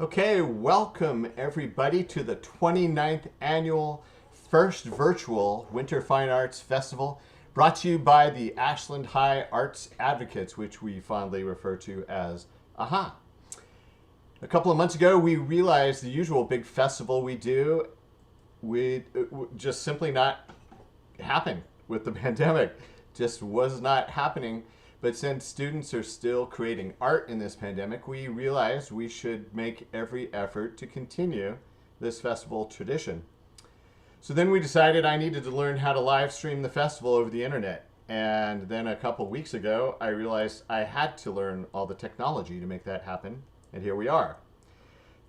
Okay, welcome everybody to the 29th annual first virtual Winter Fine Arts Festival, brought to you by the Ashland High Arts Advocates, which we fondly refer to as AHA. A couple of months ago, we realized the usual big festival we do would just simply not happen with the pandemic. Just was not happening. But since students are still creating art in this pandemic, we realized we should make every effort to continue this festival tradition. So then we decided I needed to learn how to live stream the festival over the internet. And then a couple weeks ago, I realized I had to learn all the technology to make that happen. And here we are.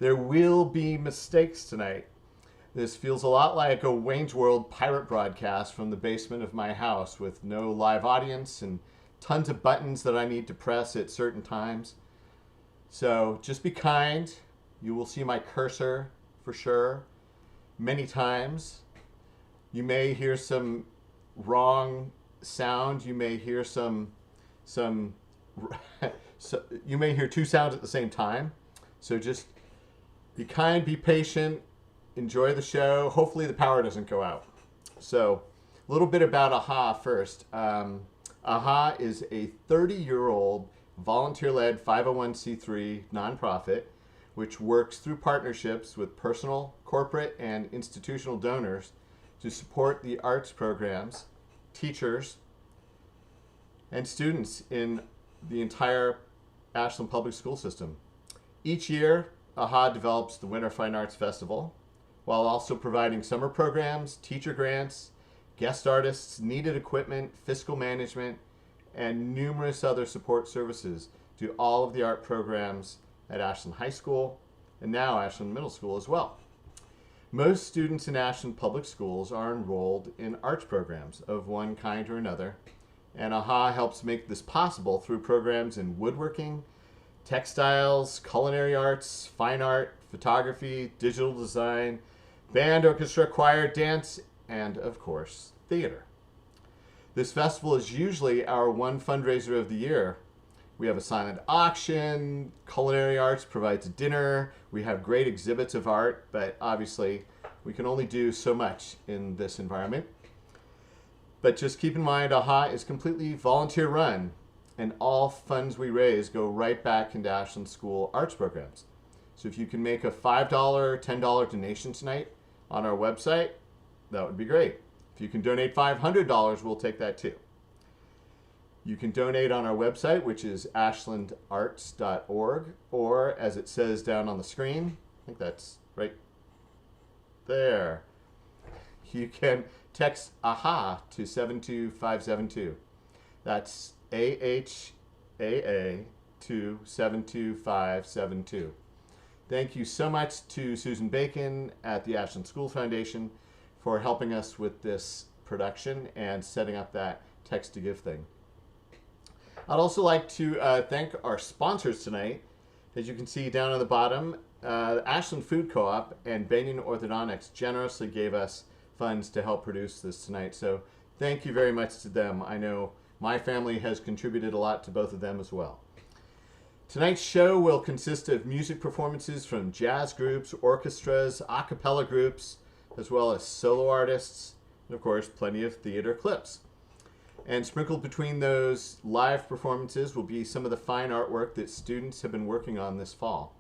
There will be mistakes tonight. This feels a lot like a Wayne's World pirate broadcast from the basement of my house with no live audience and tons of buttons that I need to press at certain times. So just be kind. You will see my cursor for sure many times. You may hear some wrong sound. You may hear some so you may hear two sounds at the same time. So just be kind, be patient, enjoy the show. Hopefully the power doesn't go out. So a little bit about AHA first. AHA is a 30-year-old volunteer-led 501c3 nonprofit which works through partnerships with personal, corporate, and institutional donors to support the arts programs, teachers, and students in the entire Ashland public school system. Each year, AHA develops the Winter Fine Arts Festival while also providing summer programs, teacher grants, guest artists, needed equipment, fiscal management, and numerous other support services to all of the art programs at Ashland High School and now Ashland Middle School as well. Most students in Ashland Public Schools are enrolled in arts programs of one kind or another, and AHA helps make this possible through programs in woodworking, textiles, culinary arts, fine art, photography, digital design, band, orchestra, choir, dance, and of course, theater. This festival is usually our one fundraiser of the year. We have a silent auction, culinary arts provides a dinner, we have great exhibits of art, but obviously we can only do so much in this environment. But just keep in mind, AHA is completely volunteer run, and all funds we raise go right back into Ashland School arts programs. So if you can make a $5, $10 donation tonight on our website, that would be great. If you can donate $500, we'll take that too. You can donate on our website, which is ashlandarts.org, or as it says down on the screen, I think that's right there, you can text AHA to 72572. That's AHAA to 72572. Thank you so much to Susan Bacon at the Ashland School Foundation for helping us with this production and setting up that text to give thing. I'd also like to thank our sponsors tonight. As you can see down on the bottom, Ashland Food Co-op and Banyan Orthodontics generously gave us funds to help produce this tonight. So thank you very much to them. I know my family has contributed a lot to both of them as well. Tonight's show will consist of music performances from jazz groups, orchestras, a cappella groups, as well as solo artists, and of course, plenty of theater clips. And sprinkled between those live performances will be some of the fine artwork that students have been working on this fall.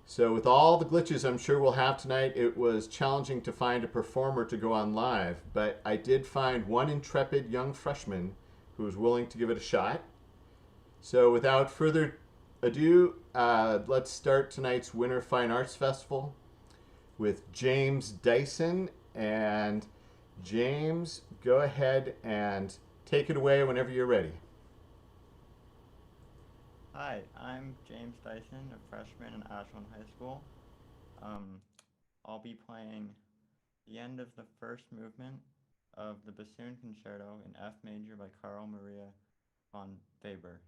So with all the glitches I'm sure we'll have tonight, it was challenging to find a performer to go on live, but I did find one intrepid young freshman who was willing to give it a shot. So without further ado, let's start tonight's Winter Fine Arts Festival with James Dyson. And James, go ahead and take it away whenever you're ready. Hi, I'm James Dyson, a freshman in Ashland High School. I'll be playing the end of the first movement of the Bassoon Concerto in F major by Carl Maria von Weber.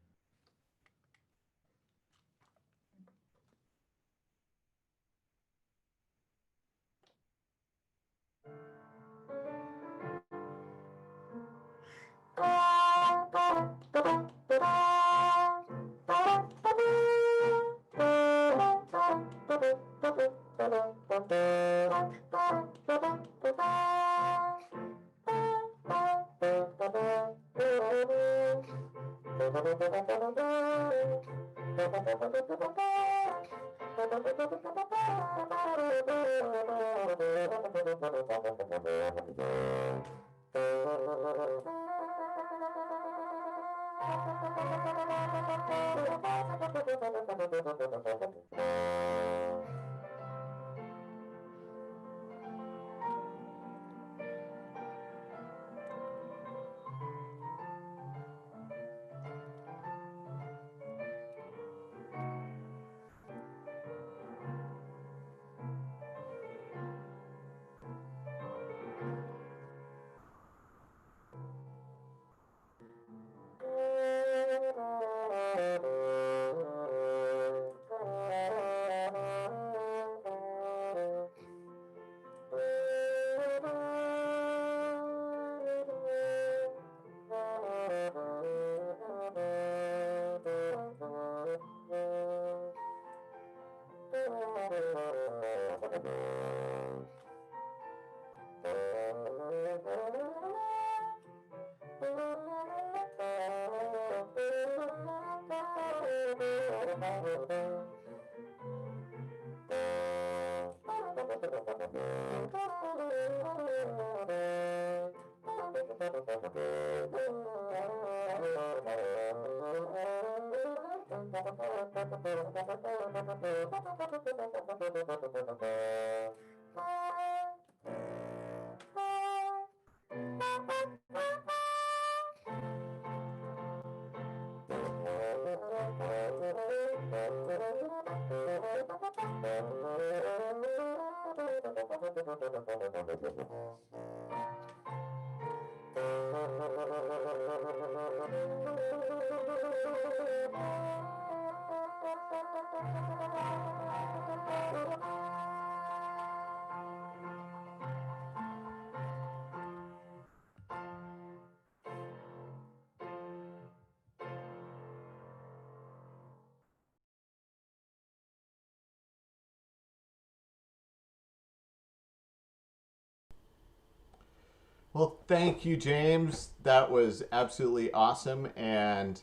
Well, thank you, James. That was absolutely awesome. And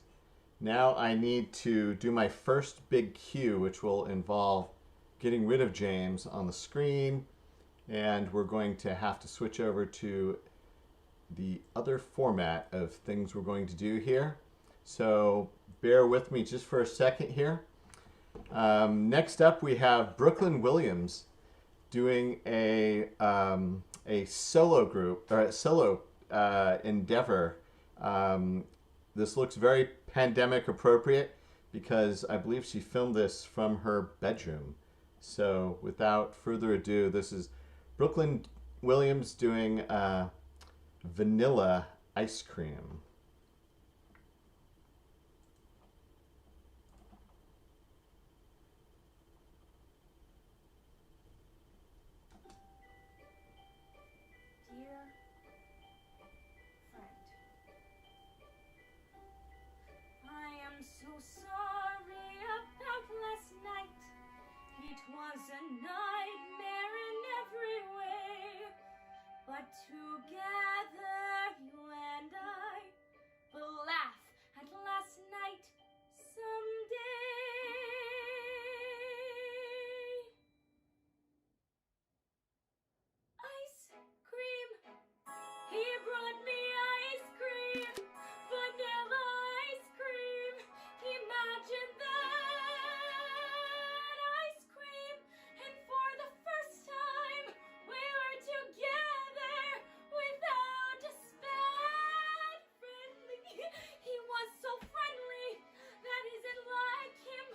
now I need to do my first big cue, which will involve getting rid of James on the screen. And we're going to have to switch over to the other format of things we're going to do here. So bear with me just for a second here. Next up, we have Brooklyn Williams doing a solo group or a solo endeavor. This looks very pandemic appropriate because I believe she filmed this from her bedroom. So without further ado, this is Brooklyn Williams doing Vanilla Ice Cream. Dear friend, I am so sorry about last night. It was a nightmare in every way. But together, you and I will laugh at last night someday. Ice cream. He brought me ice cream. Vanilla ice cream. Imagine that. Ice cream. And for the first time, we were together without a spat. Friendly. He was so friendly. That isn't like him.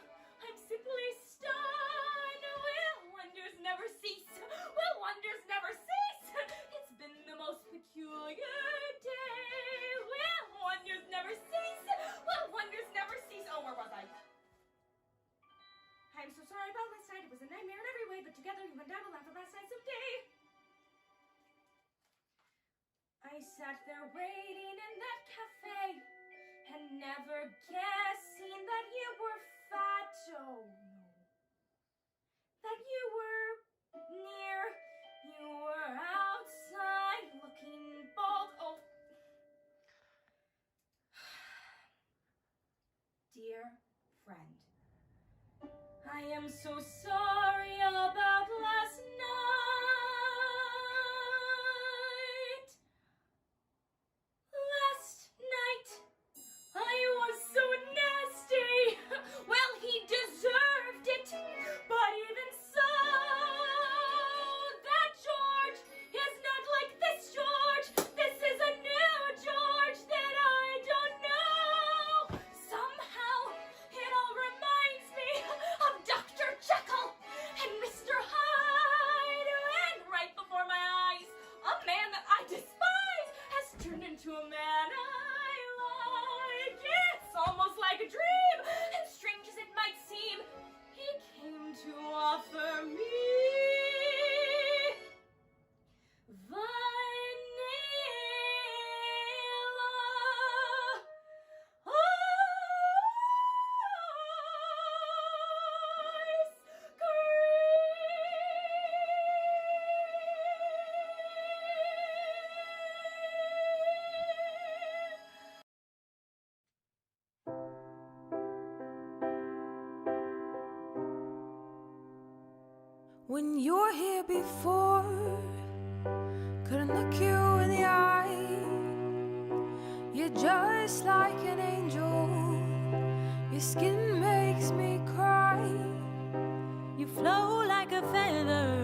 I'm simply stunned. Will wonders never cease? Will wonders never cease? It's been the most peculiar day. Will wonders never cease? Will wonders never cease? Oh, where was I? I'm so sorry about last night. It was a nightmare in every way, but together you and I will laugh at last night someday. I sat there waiting in that cafe and never guessing that you were fat. Oh no. That you were near. You were outside looking bald. Oh. dear friend. I am so sorry about last night. Last night, I was so nasty. Well, he deserved it, but even so, that George is not like this George. This is a new George that I don't know. Somehow, it all reminds me of Dr. Jekyll and Mr. Hyde. And right before my eyes, a man that I despise has turned into a man I like. It's almost like a dream, and strange as it might seem, he came to offer me vanilla ice When you were here before, couldn't look you in the eye. You're just like an angel. Your skin makes me cry. You flow like a feather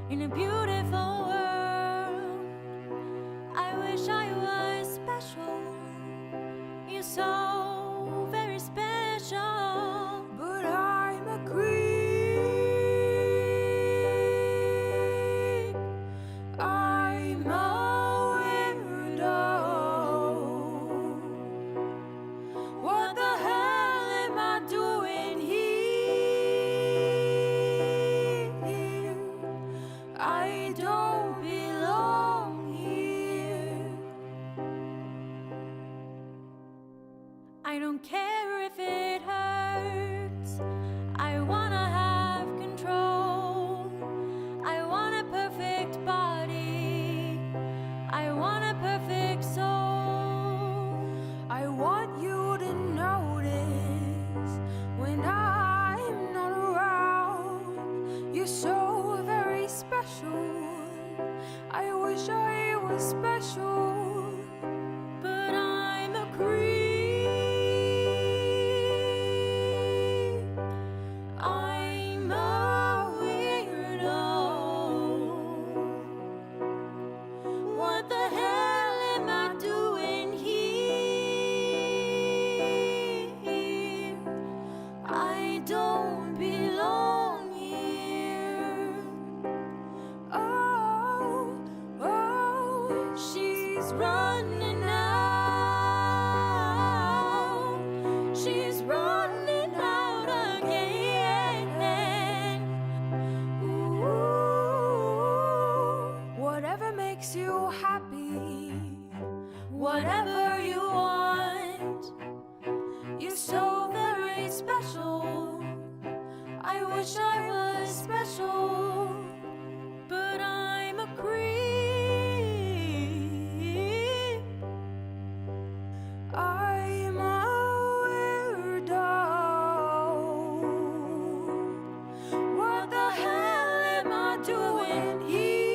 in a beautiful world. I wish I was special. You're so very special, but I'm a creep. I'm a weirdo. What the hell am I doing here? I don't belong here. I don't care if it hurts. I wanna have control. I want a perfect body. I want a perfect soul. I want you to notice when I'm not around. You're so very special. I wish I was special, but I'm a creep. I'm a weirdo. What the hell am I doing here? I don't belong here. Oh, oh, she's running out. She's running out again. Ooh, whatever makes you happy, whatever you want. You're so very special. I wish I was special, but I'm a creep. I'm a weirdo. What the hell am I doing here?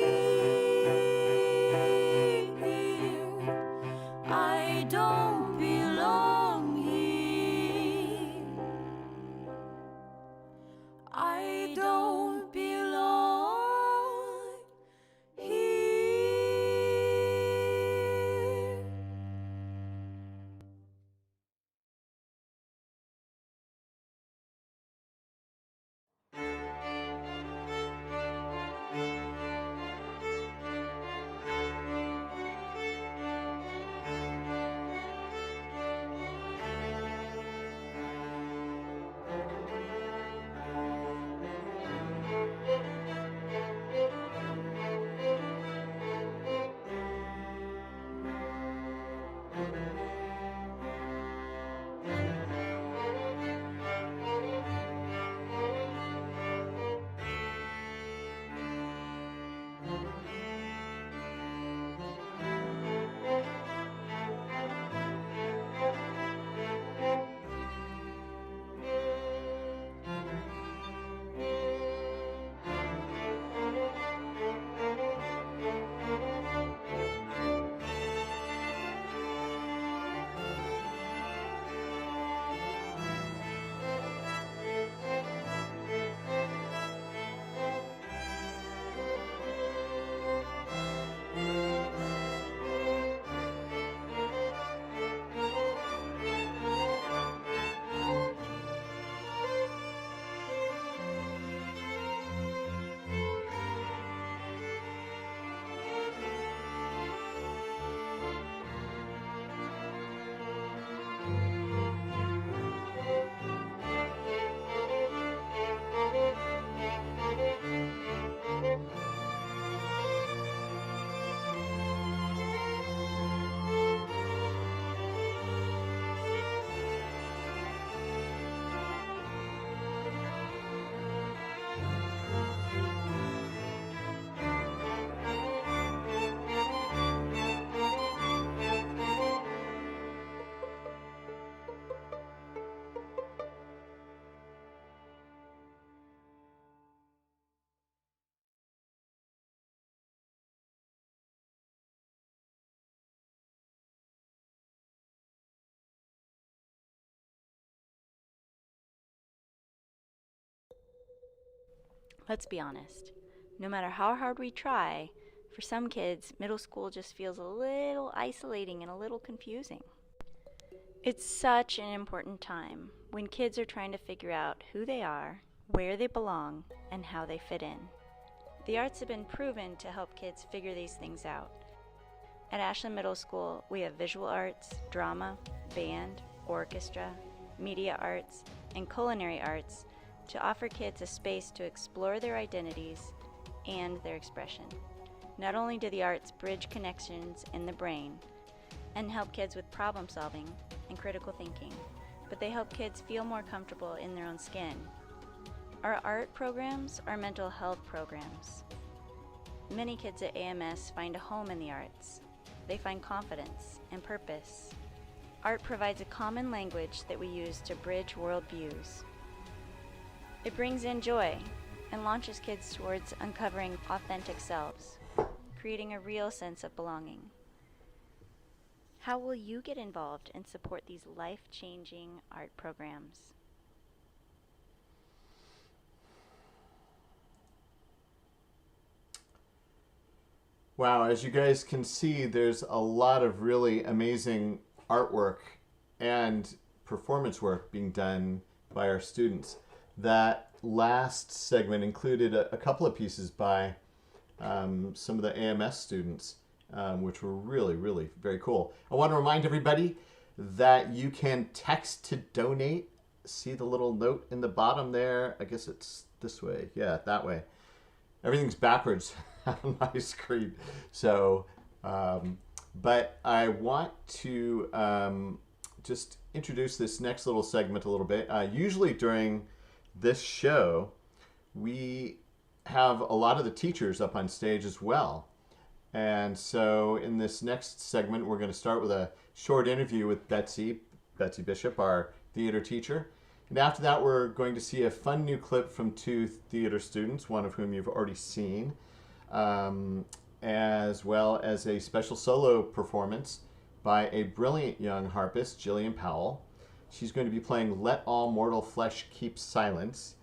I don't belong here. I don't belong. Let's be honest. No matter how hard we try, for some kids, middle school just feels a little isolating and a little confusing. It's such an important time when kids are trying to figure out who they are, where they belong, and how they fit in. The arts have been proven to help kids figure these things out. At Ashland Middle School, we have visual arts, drama, band, orchestra, media arts, and culinary arts to offer kids a space to explore their identities and their expression. Not only do the arts bridge connections in the brain and help kids with problem solving and critical thinking, but they help kids feel more comfortable in their own skin. Our art programs are mental health programs. Many kids at AMS find a home in the arts. They find confidence and purpose. Art provides a common language that we use to bridge worldviews. It brings in joy and launches kids towards uncovering authentic selves, creating a real sense of belonging. How will you get involved and support these life-changing art programs? Wow, as you guys can see, there's a lot of really amazing artwork and performance work being done by our students. That last segment included a couple of pieces by some of the AMS students, which were really, really very cool. I want to remind everybody that you can text to donate. See the little note in the bottom there? I guess it's this way. Yeah, that way. Everything's backwards on my screen. So, but I want to just introduce this next little segment a little bit. Usually during this show, we have a lot of the teachers up on stage as well. And so in this next segment, we're going to start with a short interview with Betsy Bishop, our theater teacher. And after that, we're going to see a fun new clip from two theater students, one of whom you've already seen, as well as a special solo performance by a brilliant young harpist, Jillian Powell. She's going to be playing Let All Mortal Flesh Keep Silence.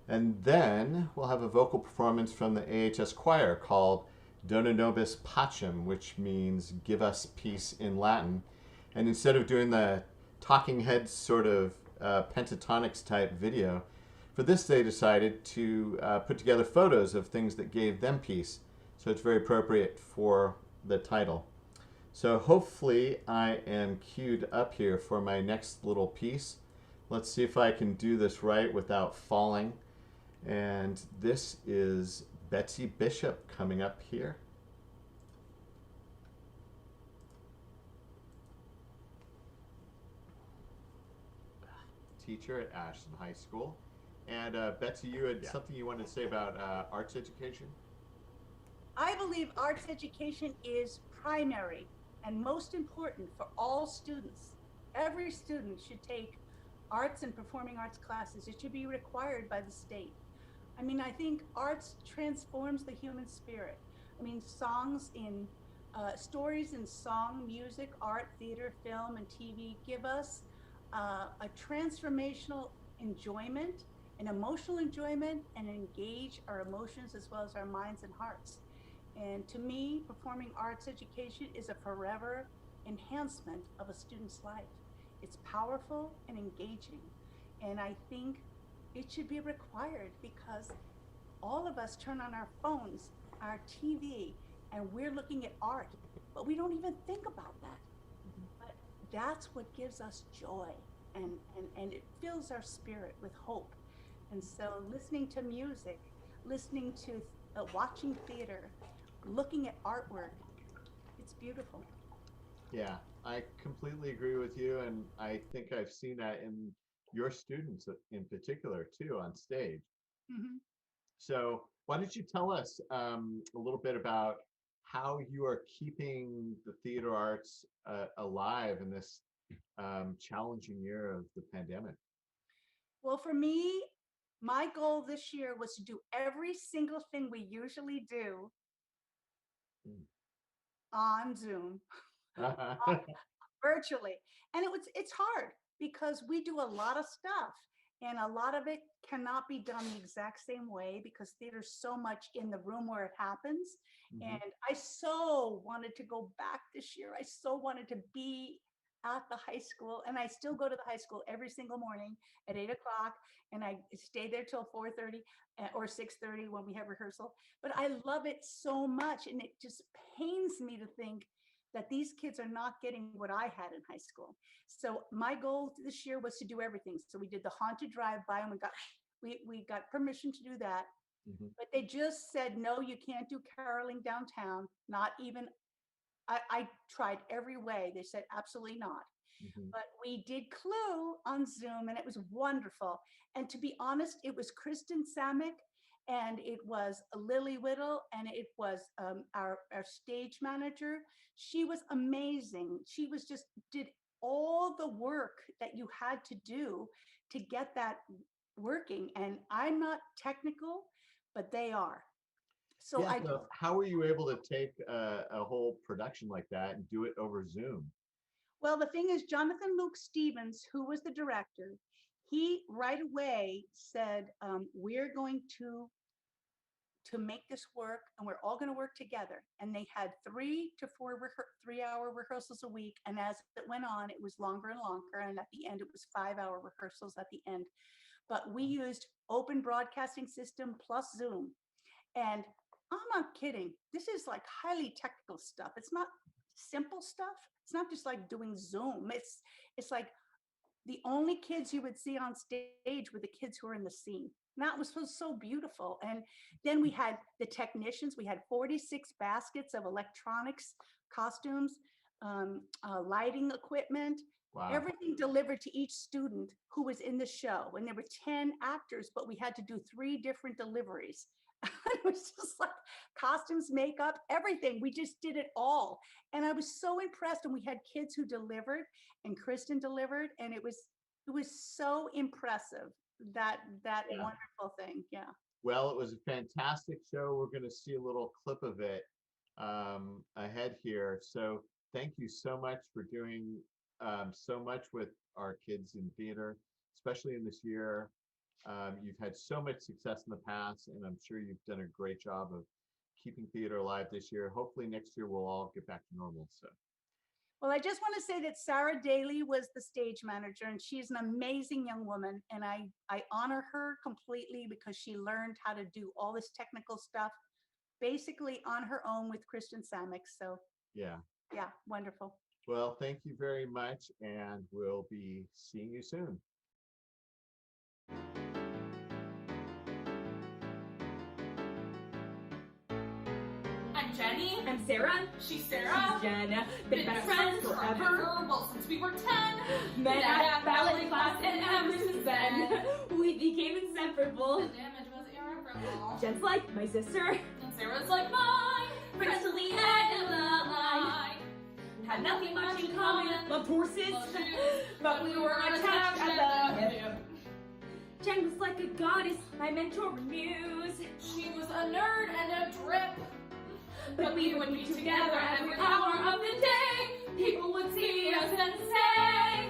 And then we'll have a vocal performance from the AHS choir called Dona Nobis Pacem, which means give us peace in Latin. And instead of doing the talking heads sort of pentatonics type video, for this they decided to put together photos of things that gave them peace. So it's very appropriate for the title. So hopefully I am queued up here for my next little piece. Let's see if I can do this right without falling. And this is Betsy Bishop coming up here. Teacher at Ashland High School. And Betsy, you had something you wanted to say about arts education? I believe arts education is primary and most important for all students. Every student should take arts and performing arts classes. It should be required by the state. I mean, I think arts transforms the human spirit. I mean, stories in song, music, art, theater, film, and TV give us a transformational enjoyment, an emotional enjoyment, and engage our emotions as well as our minds and hearts. And to me, performing arts education is a forever enhancement of a student's life. It's powerful and engaging. And I think it should be required because all of us turn on our phones, our TV, and we're looking at art, but we don't even think about that. But that's what gives us joy, and it fills our spirit with hope. And so listening to music, listening to watching theater, looking at artwork, it's beautiful. Yeah, I completely agree with you, and I think I've seen that in your students in particular too on stage. Mm-hmm. So why don't you tell us a little bit about how you are keeping the theater arts alive in this challenging year of the pandemic? Well, for me, my goal this year was to do every single thing we usually do on Zoom, virtually. And it's hard because we do a lot of stuff. And a lot of it cannot be done the exact same way because theater's so much in the room where it happens. And I so wanted to go back this year. I so wanted to be at the high school, and I still go to the high school every single morning at 8 o'clock, and I stay there till 4:30 or 6:30 when we have rehearsal. But I love it so much, and it just pains me to think that these kids are not getting what I had in high school. So my goal this year was to do everything. So we did the haunted drive-by, and we got permission to do that. But they just said, no, you can't do caroling downtown, not even. I tried every way. They said, absolutely not. But we did Clue on Zoom, and it was wonderful. And to be honest, it was Kristen Samick, and it was Lily Whittle, and it was our stage manager. She was amazing. She was just did all the work that you had to do to get that working. And I'm not technical, but they are. So Yeah, so how were you able to take a whole production like that and do it over Zoom? Well, the thing is, Jonathan Luke Stevens, who was the director, he right away said, we're going to make this work, and we're all going to work together. And they had 3 to 4 3-hour rehearsals a week. And as it went on, it was longer and longer. And at the end, it was 5-hour rehearsals at the end. But we used open broadcasting system plus Zoom. And I'm not kidding. This is like highly technical stuff. It's not simple stuff. It's not just like doing Zoom. It's like the only kids you would see on stage were the kids who are in the scene. And that was so beautiful. And then we had the technicians. We had 46 baskets of electronics, costumes, lighting equipment, everything delivered to each student who was in the show. And there were 10 actors, but we had to do 3 different deliveries. It was just like costumes, makeup, everything. We just did it all. And I was so impressed. And we had kids who delivered, and Kristen delivered. And it was so impressive, that wonderful thing. Yeah. Well, it was a fantastic show. We're going to see a little clip of it ahead here. So thank you so much for doing so much with our kids in theater, especially in this year. You've had so much success in the past, and I'm sure you've done a great job of keeping theater alive this year. Hopefully next year we'll all get back to normal. So, well, I just want to say that Sarah Daly was the stage manager, and she's an amazing young woman, and I honor her completely because she learned how to do all this technical stuff basically on her own with Kristen Samick. So yeah, wonderful. Well, thank you very much, and we'll be seeing you soon. I'm Jenny. I'm Sarah. She's Sarah. She's Jen. Been best friends forever. Well, since we were 10. Met at ballet class and ever since then, we became inseparable. The damage was irreparable. Jen's like my sister. And Sarah's like mine. Friends till the end of the line. Had nothing much in common. Loved horses, but we were attached at the hip. Jen was like a goddess, my mentor and muse. She was a nerd and a drip. But we would be together every hour of the day. People would see us and say,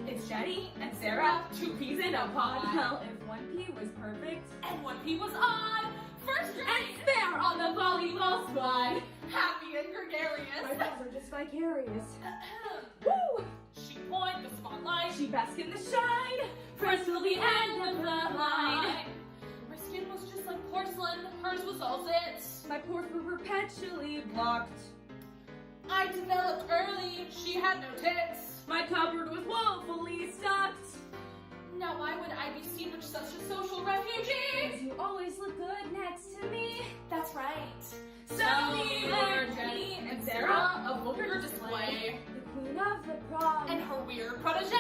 it's Jenny and Sarah, 2 peas in a pod. Well, if 1 pea was perfect and 1 pea was odd. First and grade spare on the volleyball squad. happy and gregarious. My friends are just vicarious. Woo! She point the spotlight. She bask in the shine. Friends till the end of the line. My skin was just like porcelain. Hers was all zit. My pores were perpetually blocked. I developed early. She had no tits. My cupboard was woefully stocked. Now why would I be seen with such a social refugee? 'Cause you always look good next to me. That's right. So we were Jenny and Sarah, a vulgar display. The queen of the prom. And her weird protege.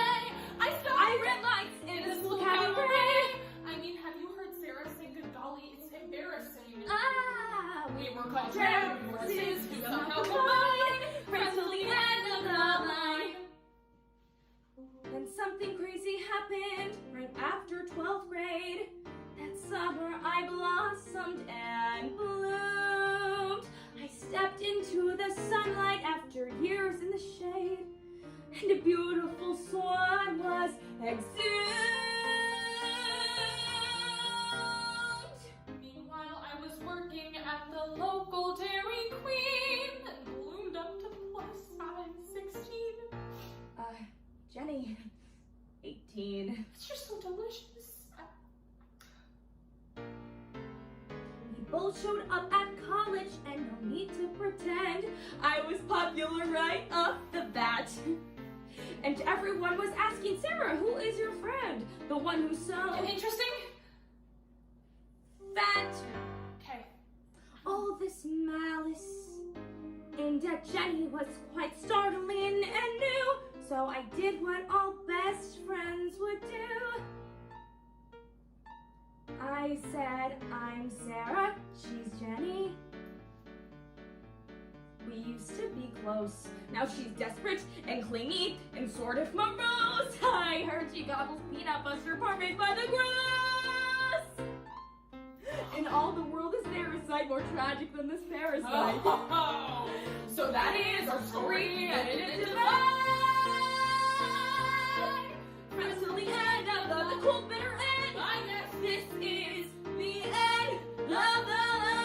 I read lights in the school cabaret. I mean, have you heard Sarah say good golly? It's embarrassing. We were contrary forces who somehow combined. Friends till the end of the line. Then something crazy happened right after 12th grade. That summer I blossomed and bloomed. I stepped into the sunlight after years in the shade, and a beautiful swan was exhumed. 17. It's just so delicious. We both showed up at college, and no need to pretend I was popular right off the bat. And everyone was asking, Sarah, who is your friend? The one who's so Interesting? fat. Okay. All this malice aimed at Jenny was quite startling and new, so I did what all best friends would do. I said, I'm Sarah, she's Jenny. We used to be close. Now she's desperate and clingy and sort of morose. I heard she gobbles peanut butter parfaits by the gross. And all the world is parasite, more tragic than this parasite. Oh, so that is our story, and it is divine. Friends till the end of the cold bitter end. I guess this is the end of the line.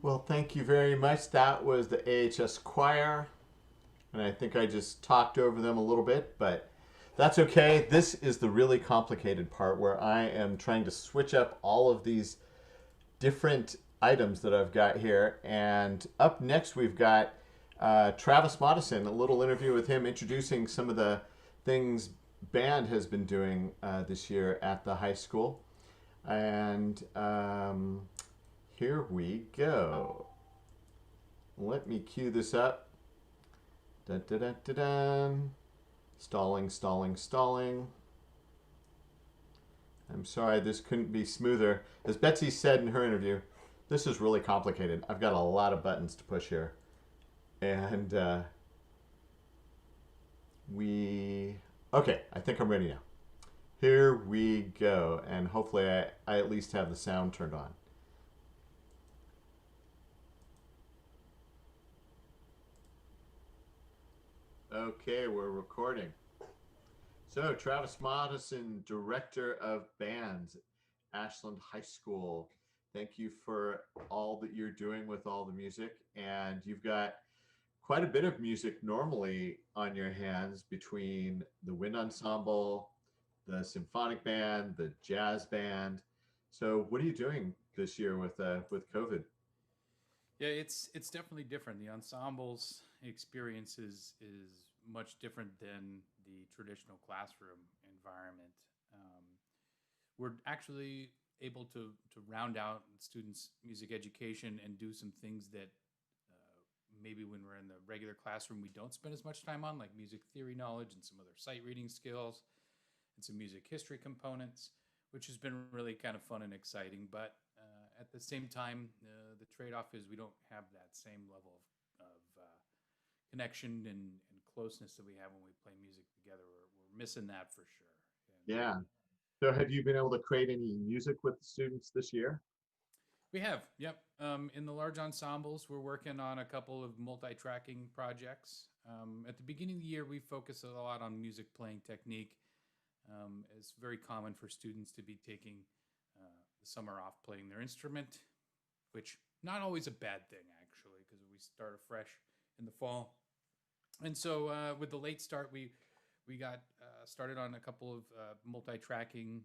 Well, thank you very much. That was the AHS choir, and I think I just talked over them a little bit, but that's okay. This is the really complicated part where I am trying to switch up all of these different items that I've got here. And up next, we've got Travis Modison, a little interview with him introducing some of the things band has been doing this year at the high school. And here we go. Let me cue this up. Dun, dun, dun, dun, dun. Stalling, stalling, stalling. I'm sorry, this couldn't be smoother. As Betsy said in her interview, this is really complicated. I've got a lot of buttons to push here. And okay, I think I'm ready now. Here we go. And hopefully I at least have the sound turned on. Okay, we're recording. So, Travis Modison, Director of Bands, Ashland High School. Thank you for all that you're doing with all the music. And you've got quite a bit of music normally on your hands between the wind ensemble, the symphonic band, the jazz band. So, what are you doing this year with COVID? Yeah, it's definitely different. The ensembles experience is much different than the traditional classroom environment. Um, we're actually able to round out students' music education and do some things that maybe when we're in the regular classroom we don't spend as much time on, like music theory knowledge and some other sight reading skills and some music history components, which has been really kind of fun and exciting. But at the same time, the trade-off is we don't have that same level of connection and closeness that we have when we play music together. We're missing that for sure. And Yeah. So, have you been able to create any music with the students this year? we have, yep. In the large ensembles, we're working on a couple of multi-tracking projects. At the beginning of the year, we focus a lot on music playing technique. It's very common for students to be taking the summer off playing their instrument, which not always a bad thing actually, because we start afresh in the fall. And so with the late start, we got started on a couple of multi-tracking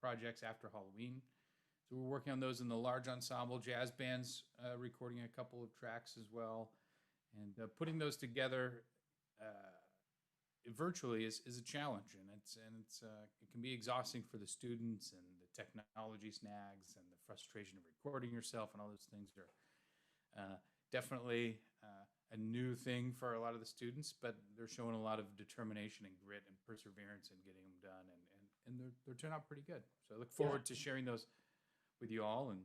projects after Halloween. So we're working on those in the large ensemble. Jazz bands recording a couple of tracks as well, and putting those together virtually is a challenge, and it can be exhausting for the students, and the technology snags and the frustration of recording yourself and all those things are definitely a new thing for a lot of the students, but they're showing a lot of determination and grit and perseverance in getting them done, and they're turning out pretty good. So I look forward to sharing those with you all. And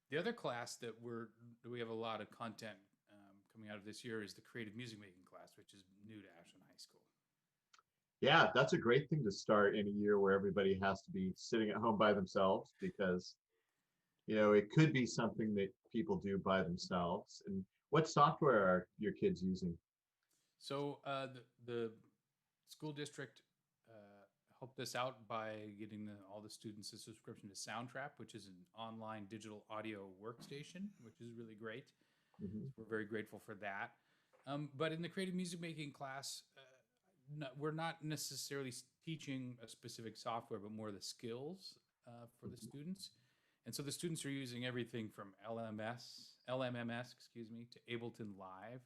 the other class that we have a lot of content coming out of this year is the creative music making class, which is new to Ashland High School. Yeah, that's a great thing to start in a year where everybody has to be sitting at home by themselves because, it could be something that people do by themselves. And what software are your kids using? So the school district helped us out by getting all the students a subscription to Soundtrap, which is an online digital audio workstation, which is really great. Mhm. We're very grateful for that. But in the creative music making class, we're not necessarily teaching a specific software, but more the skills for the students. And so the students are using everything from LMMS, excuse me, to Ableton Live,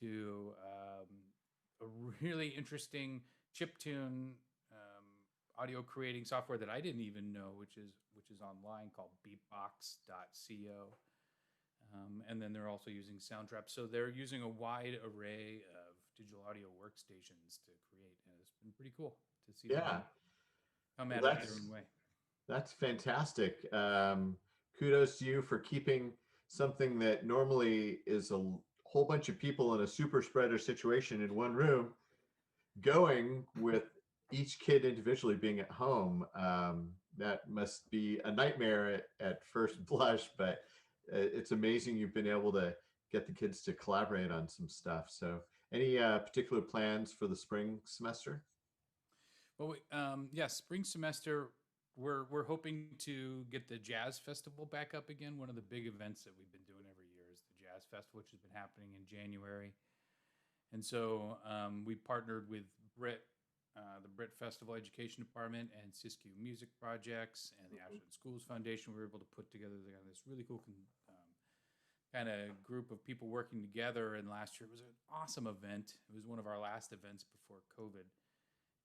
to a really interesting chiptune audio creating software that I didn't even know, which is online, called beatbox.co. And then they're also using Soundtrap. So they're using a wide array of digital audio workstations to create, and it's been pretty cool to see Yeah, them come well, at it their own way. that's fantastic. Kudos to you for keeping something that normally is a whole bunch of people in a super spreader situation in one room going with each kid individually being at home. That must be a nightmare at first blush, but it's amazing you've been able to get the kids to collaborate on some stuff. So, any particular plans for the spring semester? Well, yes, spring semester, we're hoping to get the Jazz Festival back up again. One of the big events that we've been doing every year is the Jazz Festival, which has been happening in January. And so we partnered with the Brit Festival Education Department and Siskiyou Music Projects and the Ashland Schools Foundation. We were able to put together this really cool kind of group of people working together. And last year it was an awesome event. It was one of our last events before COVID.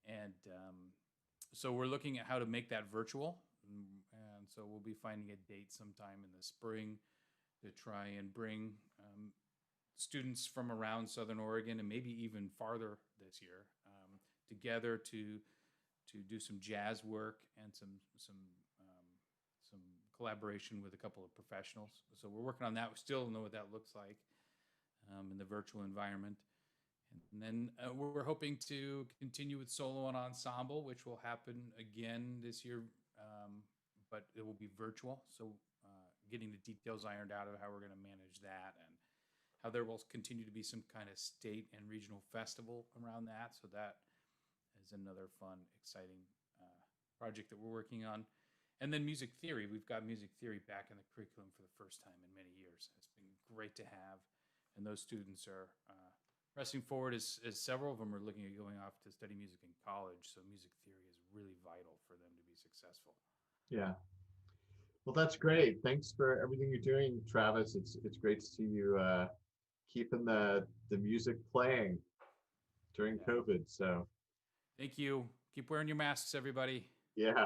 And so we're looking at how to make that virtual. And so we'll be finding a date sometime in the spring to try and bring students from around Southern Oregon and maybe even farther this year together to do some jazz work and some collaboration with a couple of professionals. So we're working on that. We still don't know what that looks like in the virtual environment. And then we're hoping to continue with solo and ensemble, which will happen again this year, but it will be virtual. So getting the details ironed out of how we're going to manage that, and how there will continue to be some kind of state and regional festival around that. So that is another fun, exciting project that we're working on. And then music theory. We've got music theory back in the curriculum for the first time in many years. It's been great to have. And those students are pressing forward as several of them are looking at going off to study music in college. So music theory is really vital for them to be successful. Yeah. Well, that's great. Thanks for everything you're doing, Travis. It's great to see you keeping the music playing during COVID. So thank you. Keep wearing your masks, everybody. Yeah.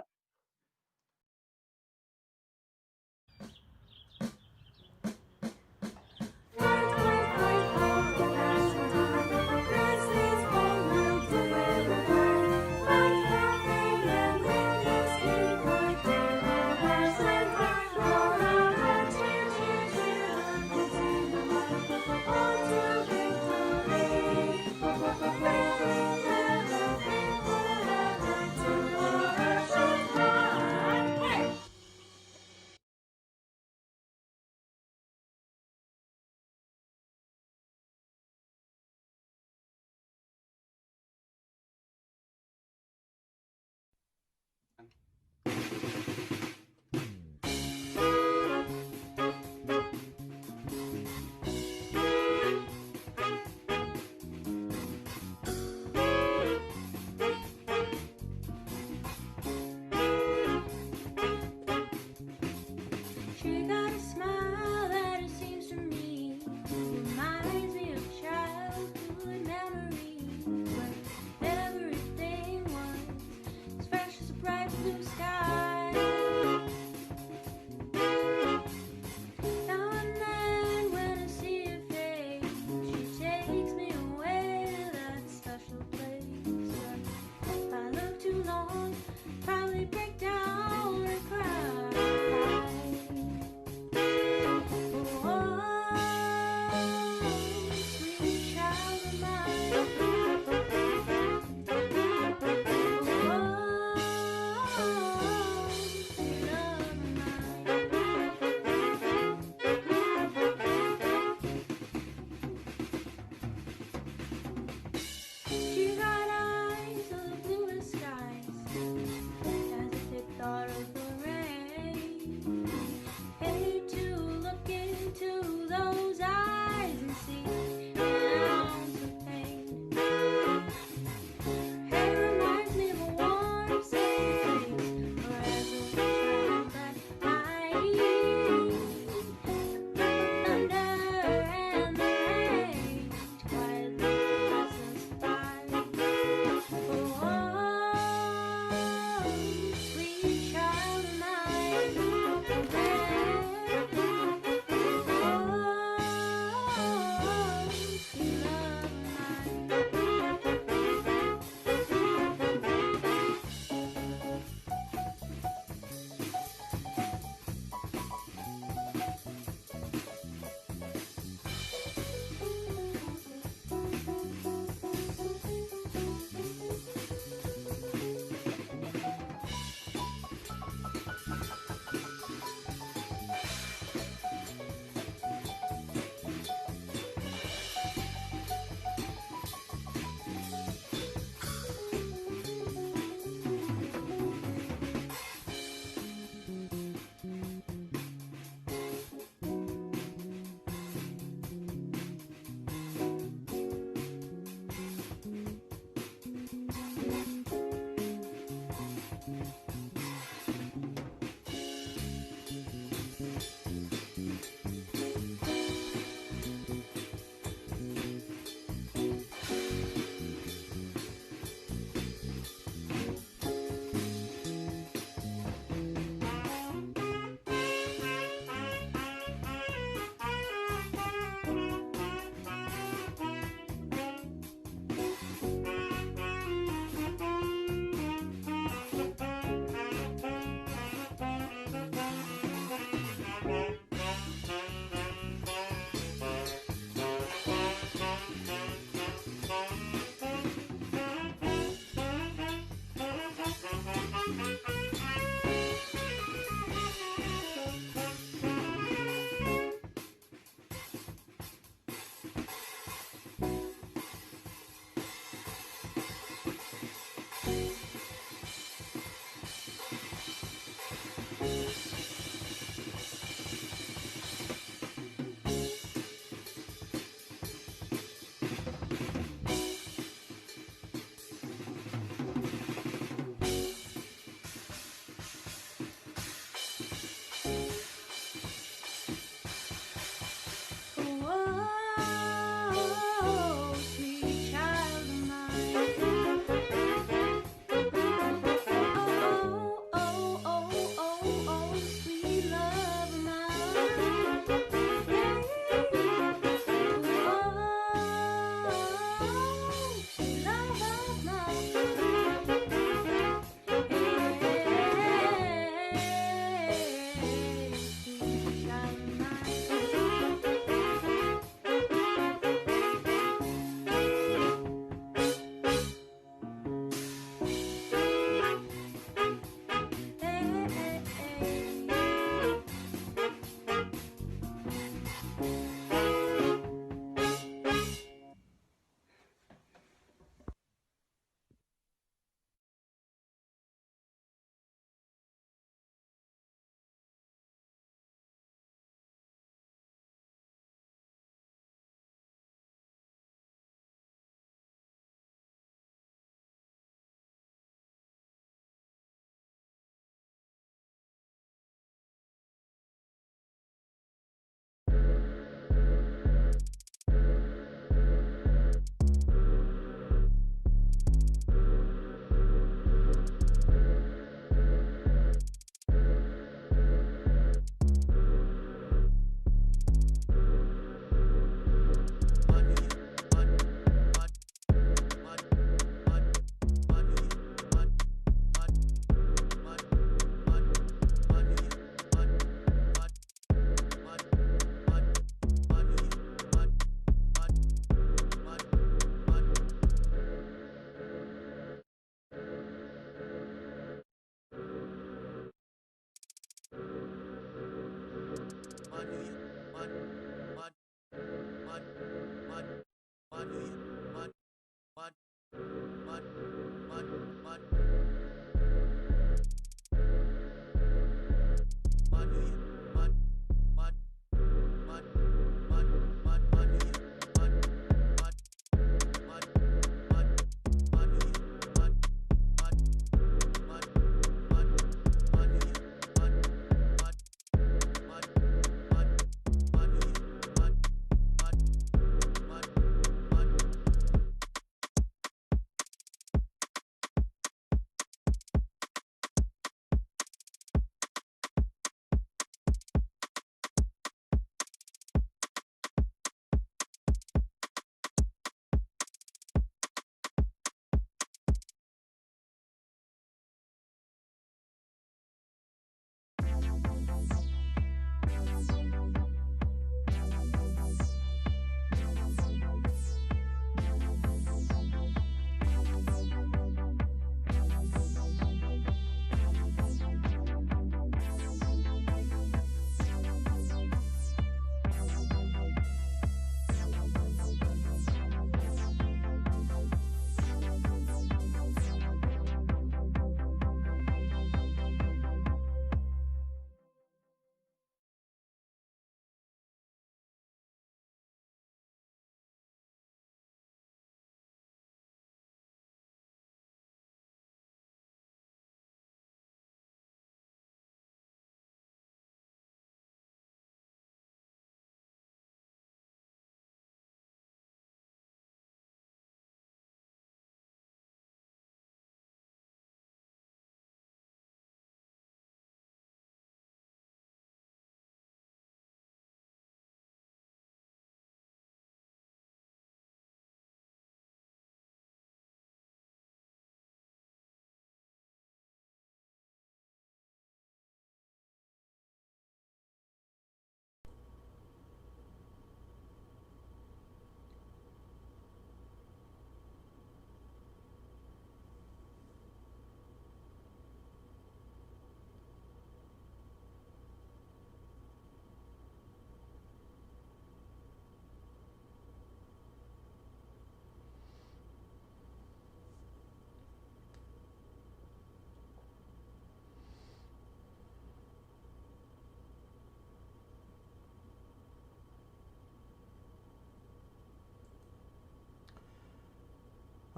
She got a smile that it seems to me reminds me of childhood memories, where everything was as fresh as a bright blue sky. Now and then when I see her face, she takes me away to that special place. But if I look too long, probably break down and cry. She got eyes of the bluest skies, as if Oh, sweet child of mine. Oh, oh, oh, oh, oh, sweet love of mine. Oh, sweet love of mine. Sweet child of mine.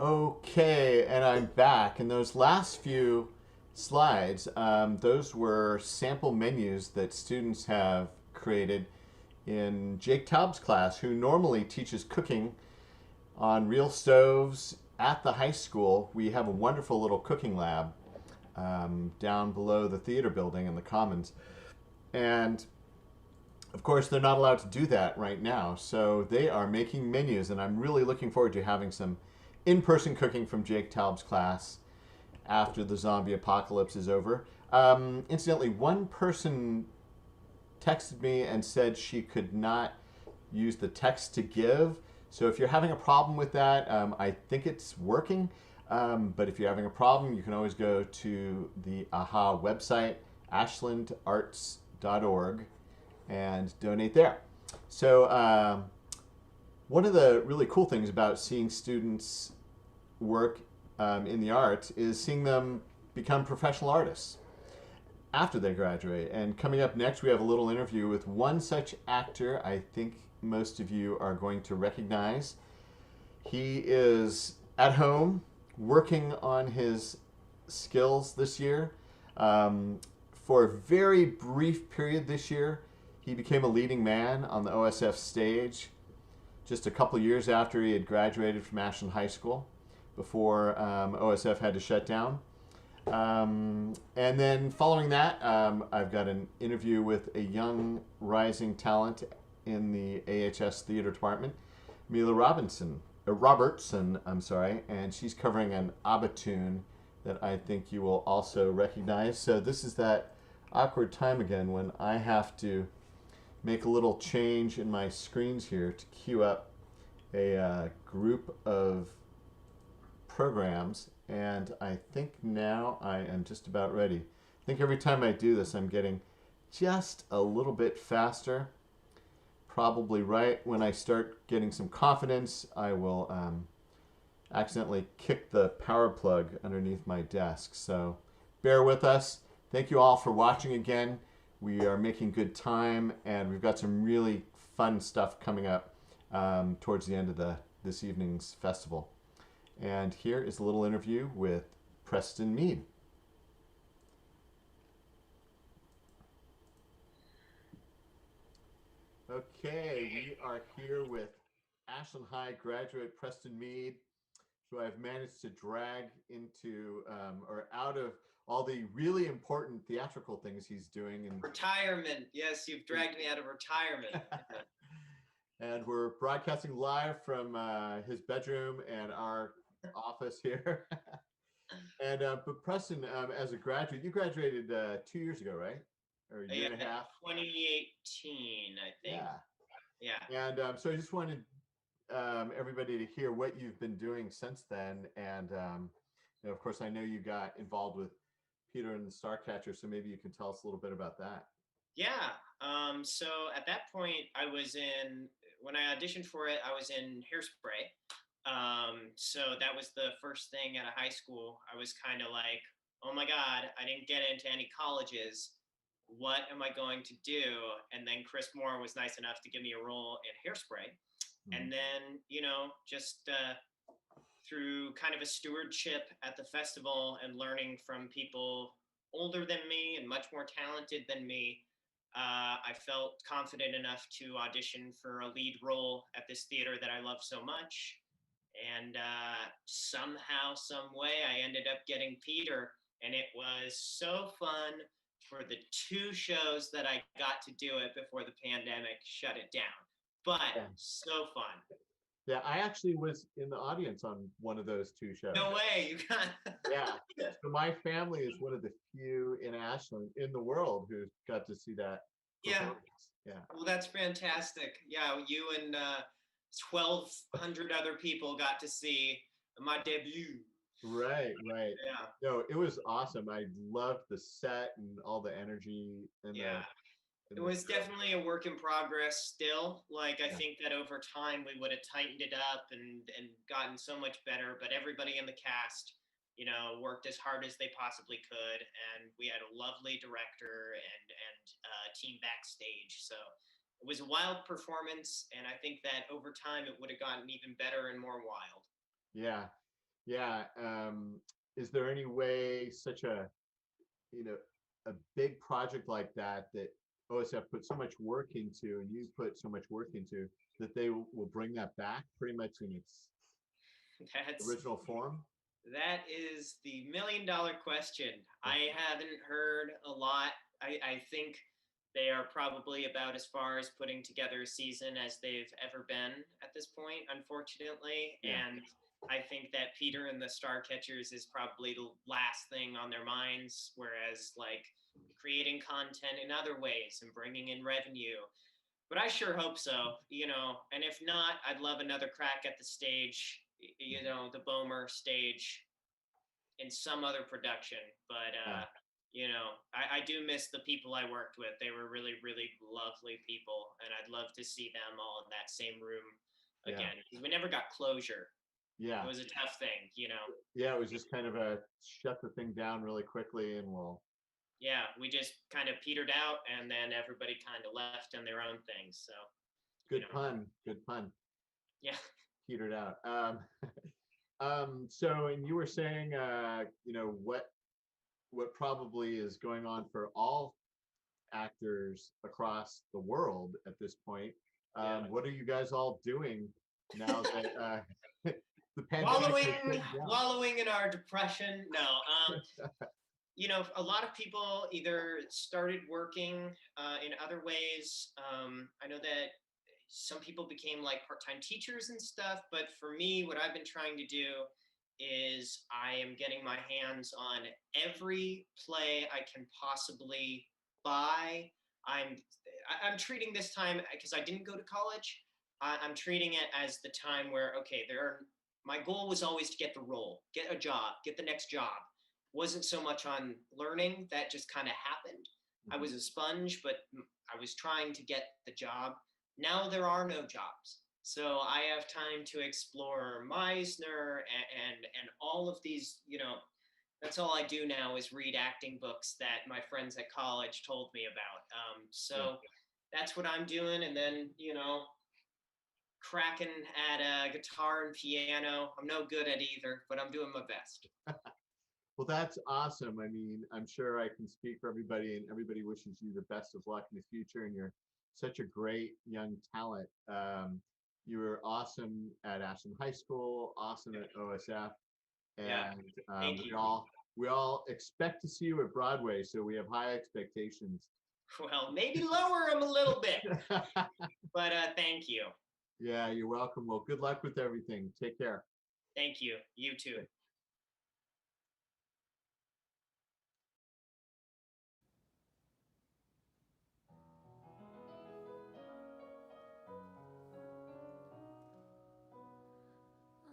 Okay, and I'm back. And those last few slides, those were sample menus that students have created in Jake Taub's class, who normally teaches cooking on real stoves at the high school. We have a wonderful little cooking lab down below the theater building in the Commons. And of course, they're not allowed to do that right now. So they are making menus, and I'm really looking forward to having some in-person cooking from Jake Taub's class after the zombie apocalypse is over. Incidentally, one person texted me and said she could not use the text to give. So if you're having a problem with that, I think it's working. But if you're having a problem, you can always go to the AHA website, ashlandarts.org, and donate there. So one of the really cool things about seeing students work in the arts is seeing them become professional artists after they graduate. And coming up next, we have a little interview with one such actor I think most of you are going to recognize. He is at home working on his skills this year. For a very brief period this year, he became a leading man on the OSF stage just a couple years after he had graduated from Ashland High School, before OSF had to shut down. And then following that, I've got an interview with a young rising talent in the AHS theater department, Mila Robertson, and she's covering an ABBA tune that I think you will also recognize. So this is that awkward time again when I have to make a little change in my screens here to queue up a group of programs, and I think now I am just about ready. I think every time I do this, I'm getting just a little bit faster. Probably right when I start getting some confidence, I will accidentally kick the power plug underneath my desk. So bear with us. Thank you all for watching again. We are making good time, and we've got some really fun stuff coming up towards the end of this evening's festival. And here is a little interview with Preston Mead. Okay, we are here with Ashland High graduate Preston Mead, who I've managed to drag into or out of all the really important theatrical things he's doing. And retirement. Yes, you've dragged me out of retirement. and we're broadcasting live from his bedroom and our office here. And but Preston, as a graduate, you graduated 2 years ago, right? Or a year and a half? 2018, I think. Yeah. And so I just wanted everybody to hear what you've been doing since then. And of course, I know you got involved with Peter and the Starcatcher, so maybe you can tell us a little bit about that. Yeah. So at that point, when I auditioned for it, I was in Hairspray. So that was the first thing at a high school. I was kind of like, oh my God, I didn't get into any colleges. What am I going to do? And then Chris Moore was nice enough to give me a role in Hairspray. And then, just through kind of a stewardship at the festival and learning from people older than me and much more talented than me, I felt confident enough to audition for a lead role at this theater that I love so much. And somehow, some way, I ended up getting Peter, and it was so fun for the 2 shows that I got to do it before the pandemic shut it down. But so fun. Yeah, I actually was in the audience on one of those 2 shows. No way, you got. Yeah. So my family is one of the few in Ashland in the world who got to see that. Yeah. Yeah. Well, that's fantastic. Yeah, you and 1,200 other people got to see my debut. Right. Yeah. No, it was awesome. I loved the set and all the energy. And it was definitely a work in progress still. Like, I think that over time we would have tightened it up and gotten so much better, but everybody in the cast, worked as hard as they possibly could. And we had a lovely director and team backstage. So it was a wild performance. And I think that over time it would have gotten even better and more wild. Yeah. Yeah. Is there any way such a, you know, a big project like that that OSF put so much work into and you put so much work into that they will bring that back pretty much in its That's original form? that is the $1,000,000 question. I haven't heard a lot. I think they are probably about as far as putting together a season as they've ever been at this point, unfortunately. Yeah. And I think that Peter and the Starcatchers is probably the last thing on their minds, whereas like creating content in other ways and bringing in revenue. But I sure hope so, you know. And if not, I'd love another crack at the stage, you know, the Bomer stage in some other production. But Yeah. you know, I do miss the people I worked with. They were really, really lovely people, and I'd love to see them all in that same room Yeah. again. Because we never got closure. Yeah. It was a tough thing, you know. Yeah, it was just kind of a shut the thing down really quickly and we'll. Yeah, we just kind of petered out, and then everybody kind of left on their own things. So Good know. pun. Good pun. yeah, Petered out. So, and you were saying, you know, what probably is going on for all actors across the world at this point. Yeah. What are you guys all doing now that the pandemic has shut down? wallowing in our depression. No, you know, a lot of people either started working in other ways. I know that some people became like part-time teachers and stuff, but for me, what I've been trying to do is I am getting my hands on every play I can possibly buy. I'm treating this time, because I didn't go to college, I'm treating it as the time where, okay, my goal was always to get the role, get a job, get the next job. Wasn't so much on learning, that just kind of happened. I was a sponge, but I was trying to get the job. Now there are no jobs. So I have time to explore Meisner and all of these, you know, that's all I do now is read acting books that my friends at college told me about. So that's what I'm doing. And then, you know, cracking at guitar and piano. I'm no good at either, but I'm doing my best. Well, that's awesome. I mean, I'm sure I can speak for everybody, and everybody wishes you the best of luck in the future. And you're such a great young talent. You were awesome at Ashland High School, awesome at OSF, and Thank you. we all expect to see you at Broadway, so we have high expectations. Well, maybe lower them a little bit, but thank you. Yeah, you're welcome. Well, good luck with everything. Take care. Thank you. You too.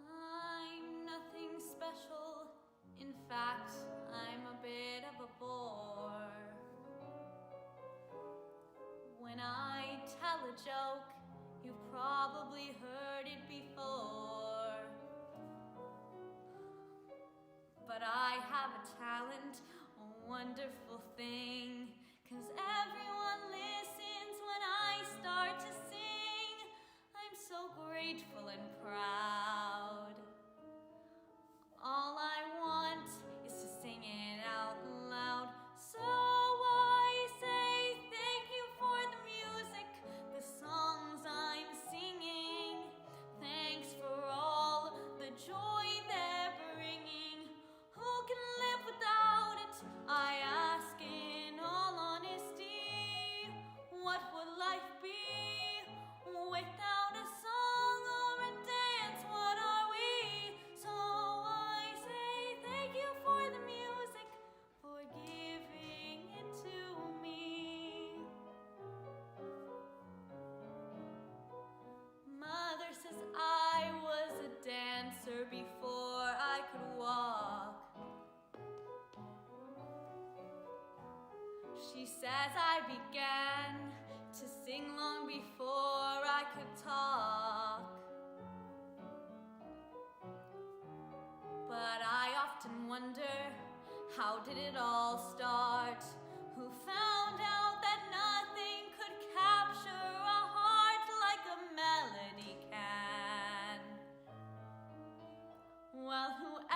I'm nothing special. In fact, I'm a bit of a bore. When I tell a joke, you've probably heard it before. But I have a talent, a wonderful thing, 'cause everyone listens when I start to sing. I'm so grateful and proud. All I want is to sing it out loud. So I say thank you for the music, the songs I'm singing. Thanks for all the joy they're bringing. Who can live without it? I ask in all honesty. What would life be without a song or a dance? What are we? So I say thank you for the music, for giving it to me. Mother says I was a dancer before I could walk. She says I began to sing long before I could talk. But I often wonder, how did it all start? Who found out that nothing could capture a heart like a melody can? Well, whoever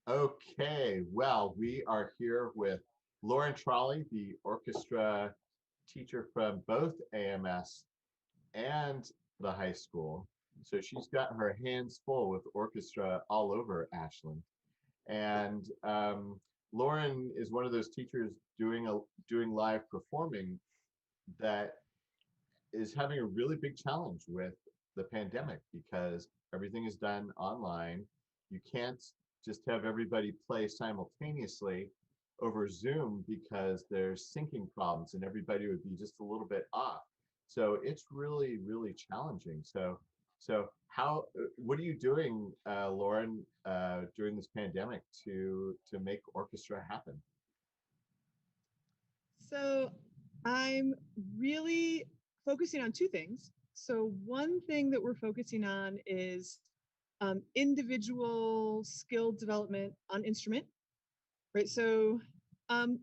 Okay, well, we are here with Lauren Trolley, the orchestra teacher from both AMS and the high school. So she's got her hands full with orchestra all over Ashland. And Lauren is one of those teachers doing live performing that is having a really big challenge with the pandemic because everything is done online. You can't just have everybody play simultaneously over Zoom because there's syncing problems and everybody would be just a little bit off. So it's really, really challenging. So what are you doing, Lauren, during this pandemic to make orchestra happen? So I'm really focusing on two things. So one thing that we're focusing on is individual skill development on instrument, right? So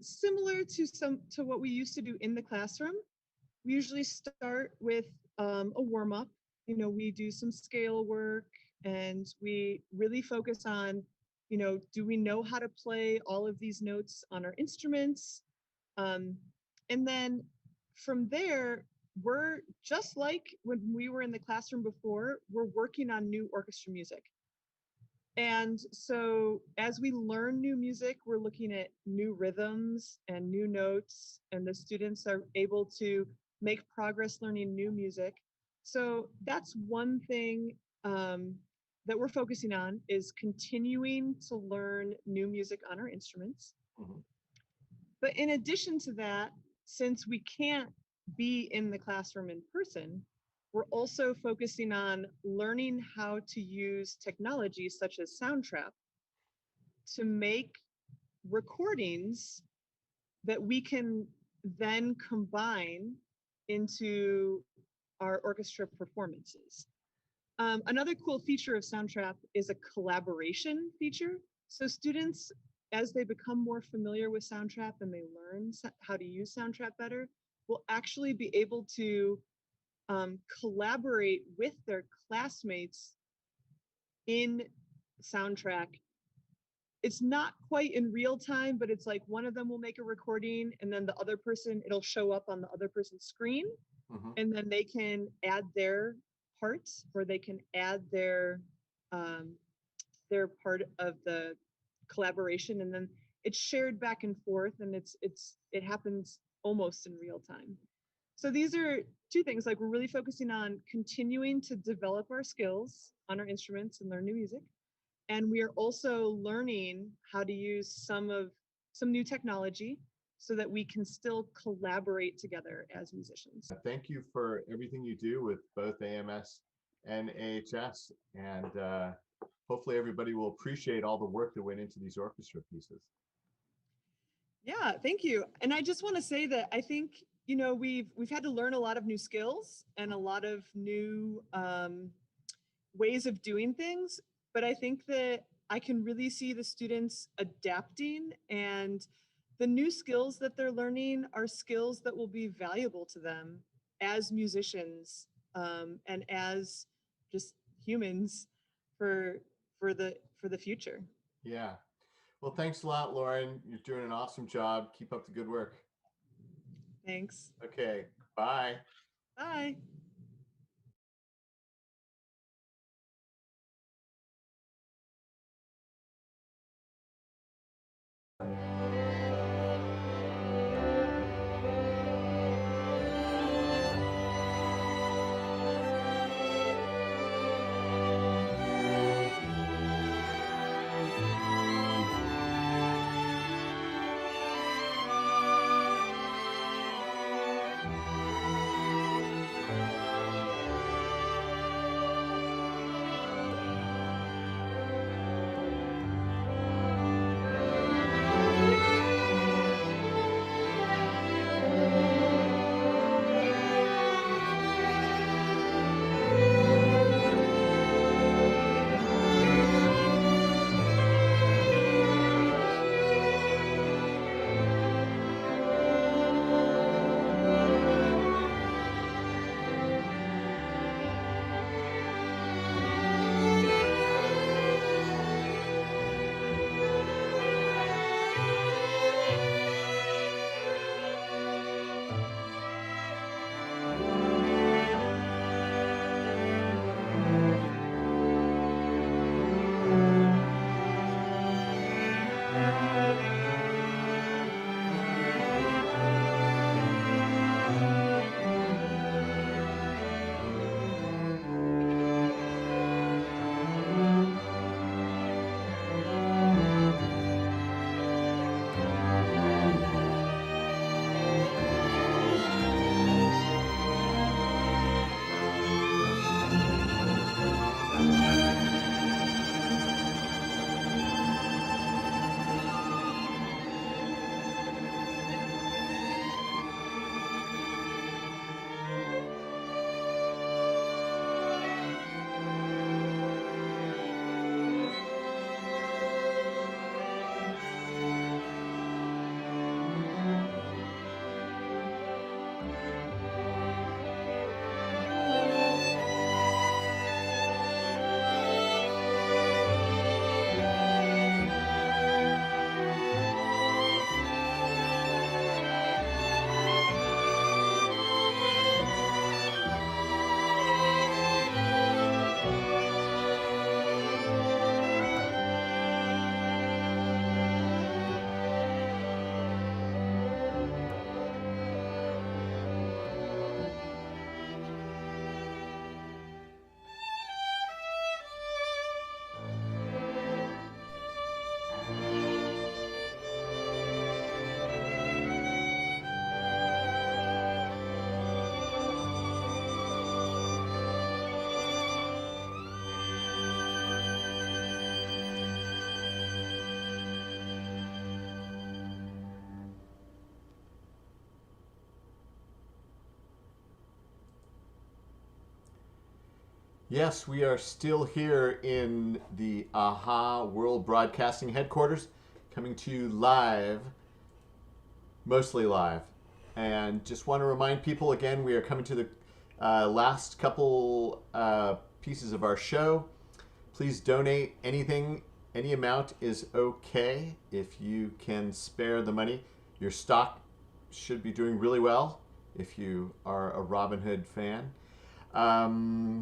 similar to what we used to do in the classroom, we usually start with a warm up. You know, we do some scale work and we really focus on, you know, do we know how to play all of these notes on our instruments? And then from there, we're just like when we were in the classroom before, we're working on new orchestra music. And so as we learn new music, we're looking at new rhythms and new notes, and the students are able to make progress learning new music. So that's one thing that we're focusing on is continuing to learn new music on our instruments. Mhm. But in addition to that, since we can't be in the classroom in person, we're also focusing on learning how to use technology such as Soundtrap to make recordings that we can then combine into our orchestra performances. Another cool feature of Soundtrap is a collaboration feature. So students, as they become more familiar with Soundtrap and they learn how to use Soundtrap better, will actually be able to collaborate with their classmates in Soundtrack. It's not quite in real time, but it's like one of them will make a recording and then the other person, it'll show up on the other person's screen. Mhm. And then they can add their parts or they can add their part of the collaboration, and then it's shared back and forth, and it happens almost in real time. So these are two things, like we're really focusing on continuing to develop our skills on our instruments and learn new music. And we are also learning how to use some new technology so that we can still collaborate together as musicians. Thank you for everything you do with both AMS and AHS. And hopefully everybody will appreciate all the work that went into these orchestra pieces. Yeah, thank you. And I just want to say that I think, you know, we've had to learn a lot of new skills and a lot of new ways of doing things. But I think that I can really see the students adapting, and the new skills that they're learning are skills that will be valuable to them as musicians and as just humans for the future. Yeah. Well, thanks a lot, Lauren. You're doing an awesome job. Keep up the good work. Thanks. Okay. Bye. Bye. Yes, we are still here in the AHA World Broadcasting headquarters, coming to you live, mostly live. And just want to remind people again, we are coming to the last couple pieces of our show. Please donate anything, any amount is okay if you can spare the money. Your stock should be doing really well if you are a Robin Hood fan.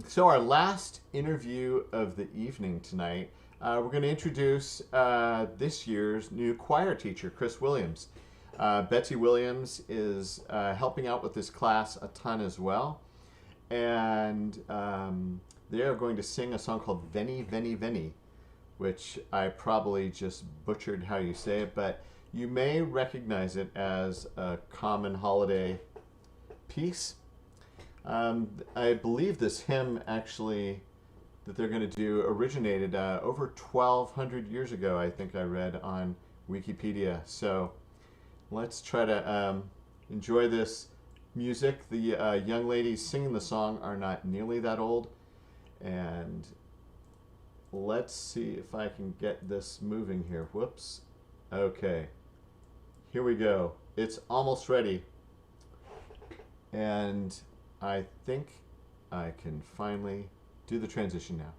So our last interview of the evening tonight, we're going to introduce this year's new choir teacher, Chris Williams. Betsy Williams is helping out with this class a ton as well. And they are going to sing a song called Veni, Veni, Veni, which I probably just butchered how you say it, but you may recognize it as a common holiday piece. I believe this hymn actually that they're going to do originated over 1,200 years ago, I think I read on Wikipedia. So let's try to enjoy this music. The young ladies singing the song are not nearly that old. And let's see if I can get this moving here. Whoops. Okay. Here we go. It's almost ready. And I think I can finally do the transition now.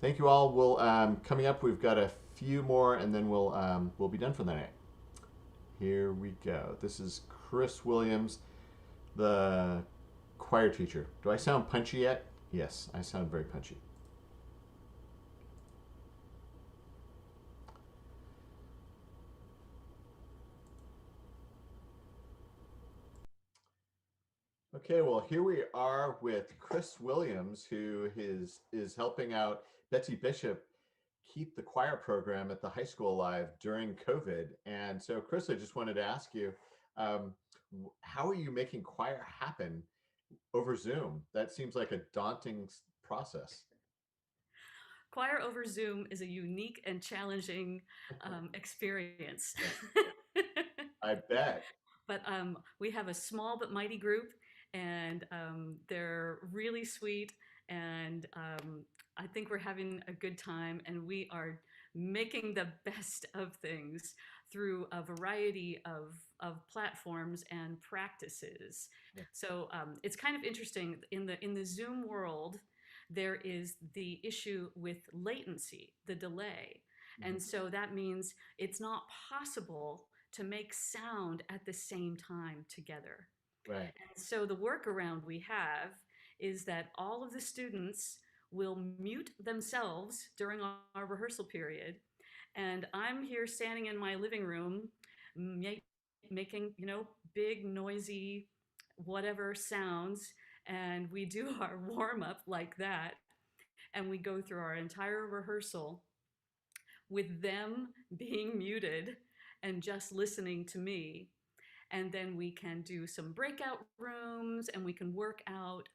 Thank you all. We'll coming up. We've got a few more, and then we'll be done for the night. Here we go. This is Chris Williams, the choir teacher. Do I sound punchy yet? Yes, I sound very punchy. Okay, well, here we are with Chris Williams, who is helping out Betsy Bishop keep the choir program at the high school alive during COVID. And so, Chris, I just wanted to ask you, how are you making choir happen over Zoom? That seems like a daunting process. Choir over Zoom is a unique and challenging experience. I bet. But we have a small but mighty group, and they're really sweet, and I think we're having a good time, and we are making the best of things through a variety of platforms and practices. Yeah. So it's kind of interesting in the Zoom world. There is the issue with latency, the delay. And so that means it's not possible to make sound at the same time together. Right. And so the workaround we have is that all of the students will mute themselves during our rehearsal period. And I'm here standing in my living room making, big, noisy, whatever sounds. And we do our warm up like that. And we go through our entire rehearsal with them being muted and just listening to me. And then we can do some breakout rooms and we can work out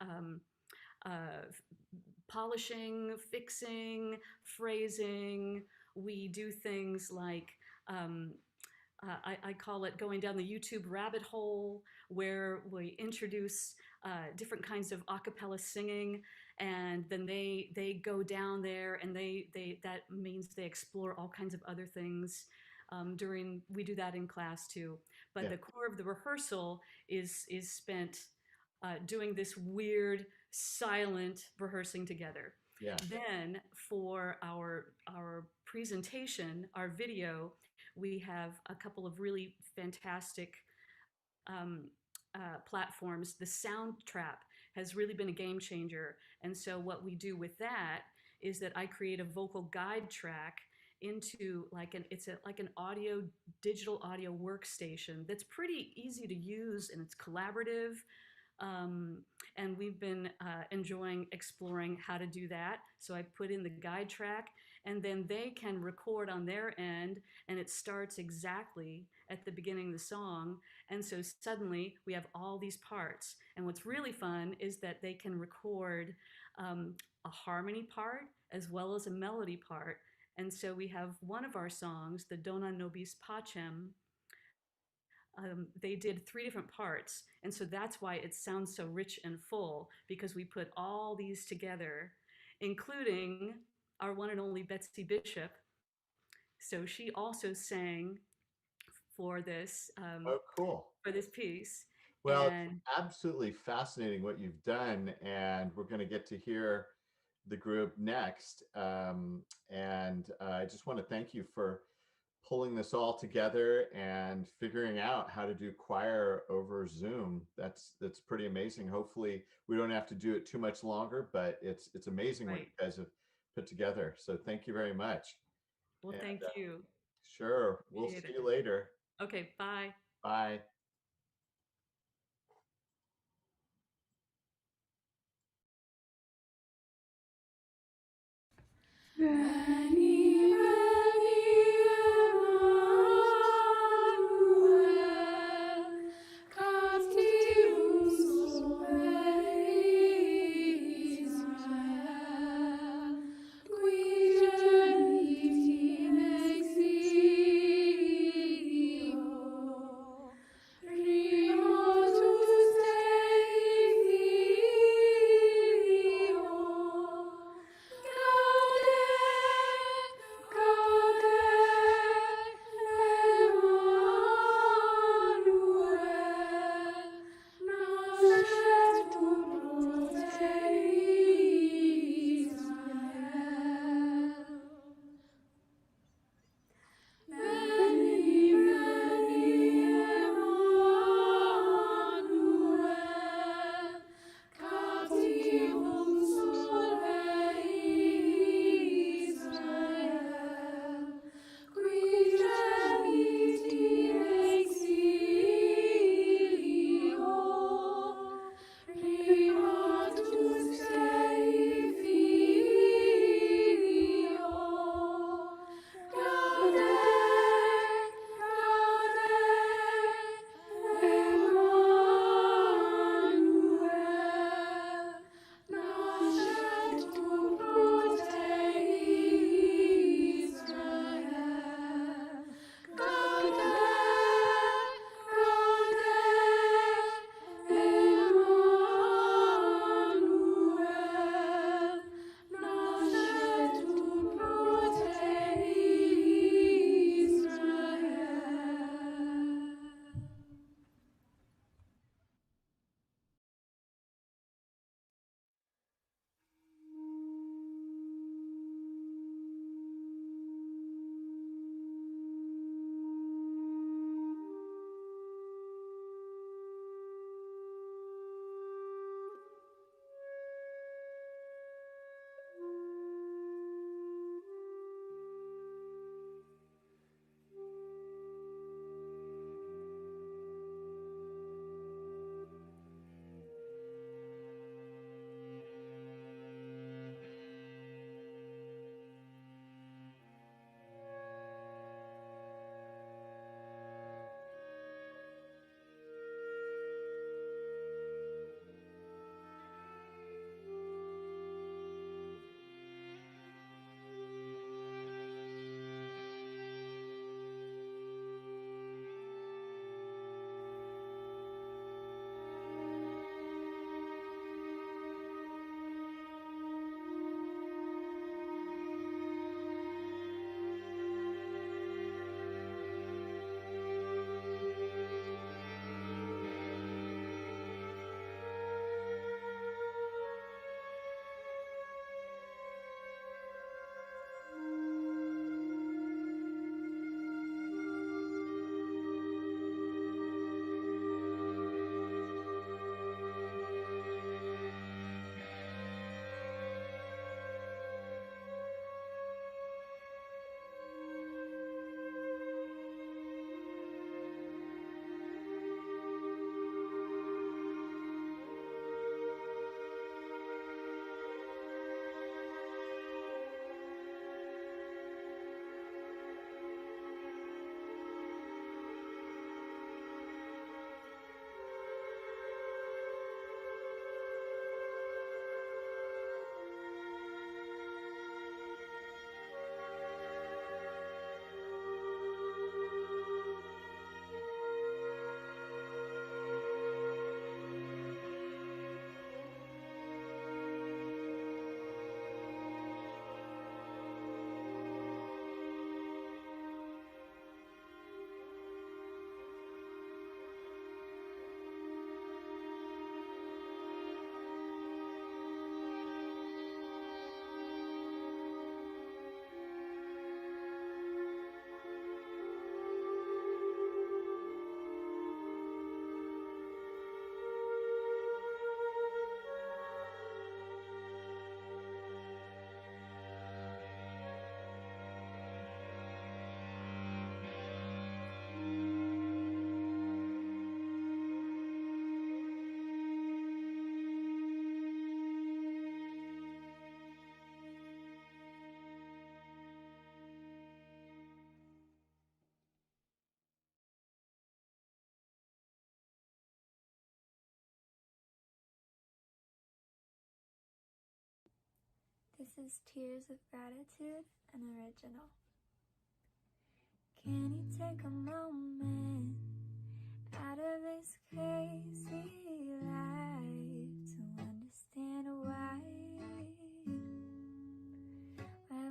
polishing, fixing, phrasing. We do things like I call it going down the YouTube rabbit hole, where we introduce different kinds of a cappella singing, and then they go down there, and that means they explore all kinds of other things. We do that in class too, but the core of the rehearsal is spent doing this weird silent rehearsing together. Yeah. Then for our presentation, our video, we have a couple of really fantastic platforms. The Sound Trap has really been a game changer. And so what we do with that is that I create a vocal guide track into like an digital audio workstation that's pretty easy to use, and it's collaborative. And we've been enjoying exploring how to do that. So I put in the guide track, and then they can record on their end, and it starts exactly at the beginning of the song. And so suddenly we have all these parts. And what's really fun is that they can record a harmony part as well as a melody part. And so we have one of our songs, the Dona Nobis Pacem. They did 3 different parts. And so that's why it sounds so rich and full, because we put all these together, including our one and only Betsy Bishop. So she also sang for this Oh, cool. for this piece. Well, And it's absolutely fascinating what you've done, and we're going to get to hear the group next. I just want to thank you for pulling this all together and figuring out how to do choir over Zoom. That's pretty amazing. Hopefully we don't have to do it too much longer, but it's amazing what you Right. guys have put together. So thank you very much. well, And, thank you. Sure. We'll Appreciate see it. you later. Okay, bye. Bye. This is Tears of Gratitude, an original. Can you take a moment out of this crazy life to understand why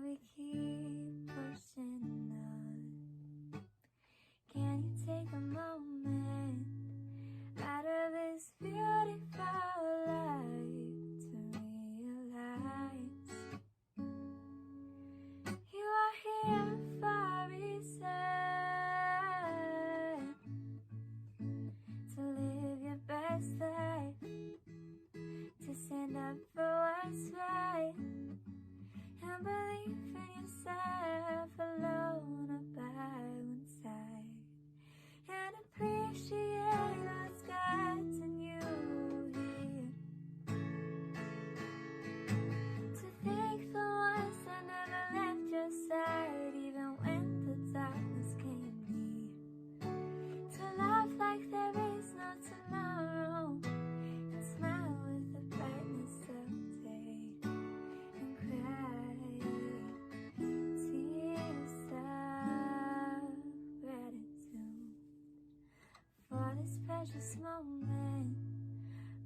we keep pushing on? Can you take a moment out of this beautiful life to realize you are here for a reason, to live your best life, to stand up for what's right, and believe in yourself alone or by one side, and appreciate what's gotten you here, to thank the ones that never left your side even when the darkness came near, to laugh like there is no tomorrow and smile with the brightness of day, and cry tears of gratitude for this precious moment,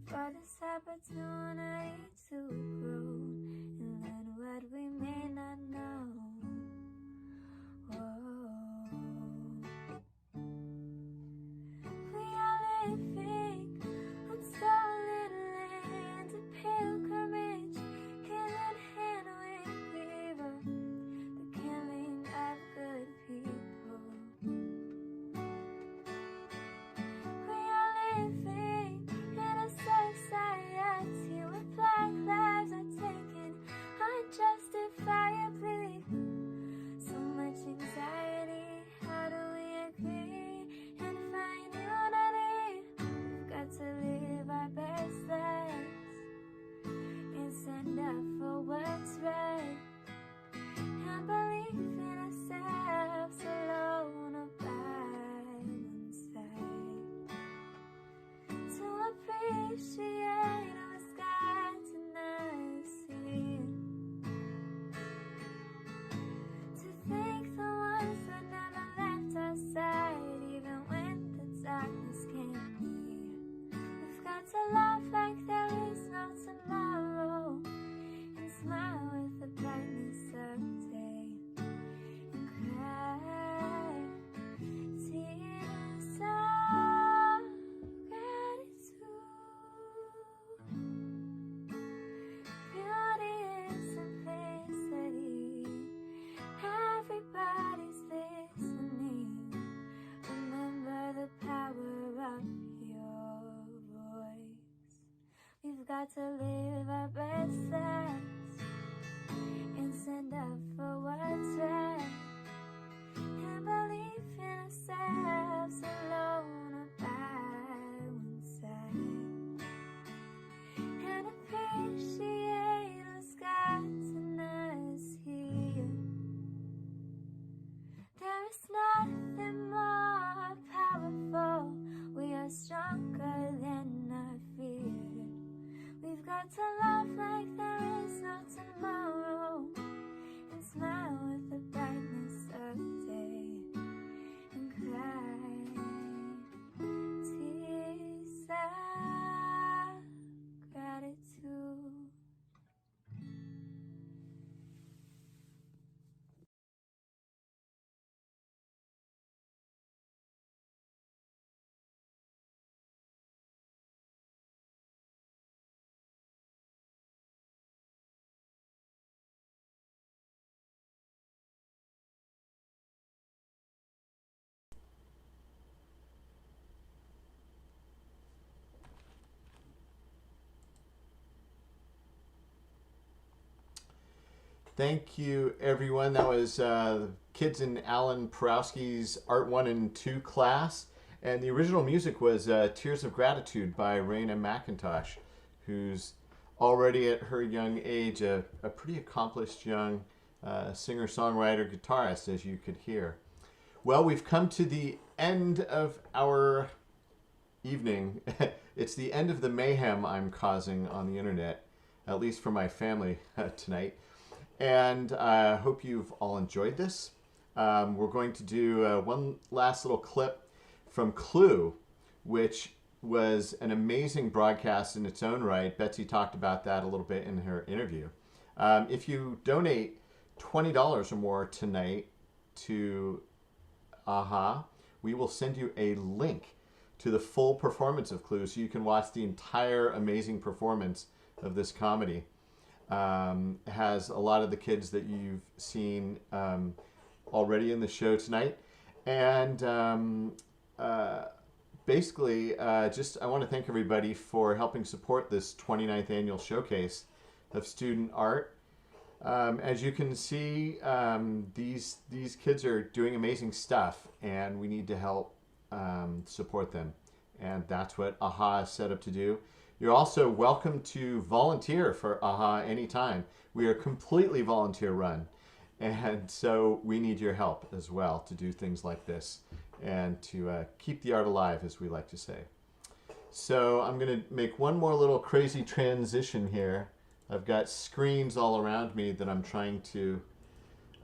for this opportunity to grow and learn what we may not know. We are living on stolen land, a pilgrimage, hand in hand with evil, the killing of good people. We are living in a society where black lives are taken unjustifiably. So much anxiety, how do we agree and find unity? We've got to live our best lives and stand up for what's right, and believe in ourselves alone or by one side, to appreciate what's gotten us here, to thank the ones that never left our side even when the darkness came near. We've got to laugh like there is no tomorrow and smile with the brightness of day, and cry tears of gratitude. Beauty is simplicity. Everybody's listening. Remember the power of your voice. We've got to live our best lives and stand up for what's right, and believe in ourselves alone or by one side, and appreciate what's gotten us here. There is nothing more powerful. We are stronger than our fear. We've got to laugh like there is no tomorrow and smile with the brightness of day, and cry tears of gratitude. Thank you, everyone. That was kids in Alan Porowski's Art 1 and 2 class. And the original music was Tears of Gratitude by Raina McIntosh, who's already at her young age a pretty accomplished young singer-songwriter, guitarist, as you could hear. Well, we've come to the end of our evening. It's the end of the mayhem I'm causing on the internet, at least for my family tonight. And I hope you've all enjoyed this. We're going to do one last little clip from Clue, which was an amazing broadcast in its own right. Betsy talked about that a little bit in her interview. If you donate $20 or more tonight to AHA, we will send you a link to the full performance of Clue so you can watch the entire amazing performance of this comedy. Has a lot of the kids that you've seen already in the show tonight. And basically, I want to thank everybody for helping support this 29th annual showcase of student art. As you can see, these kids are doing amazing stuff, and we need to help support them. And that's what AHA is set up to do. You're also welcome to volunteer for AHA anytime. We are completely volunteer run. And so we need your help as well to do things like this and to keep the art alive, as we like to say. So I'm going to make one more little crazy transition here. I've got screens all around me that I'm trying to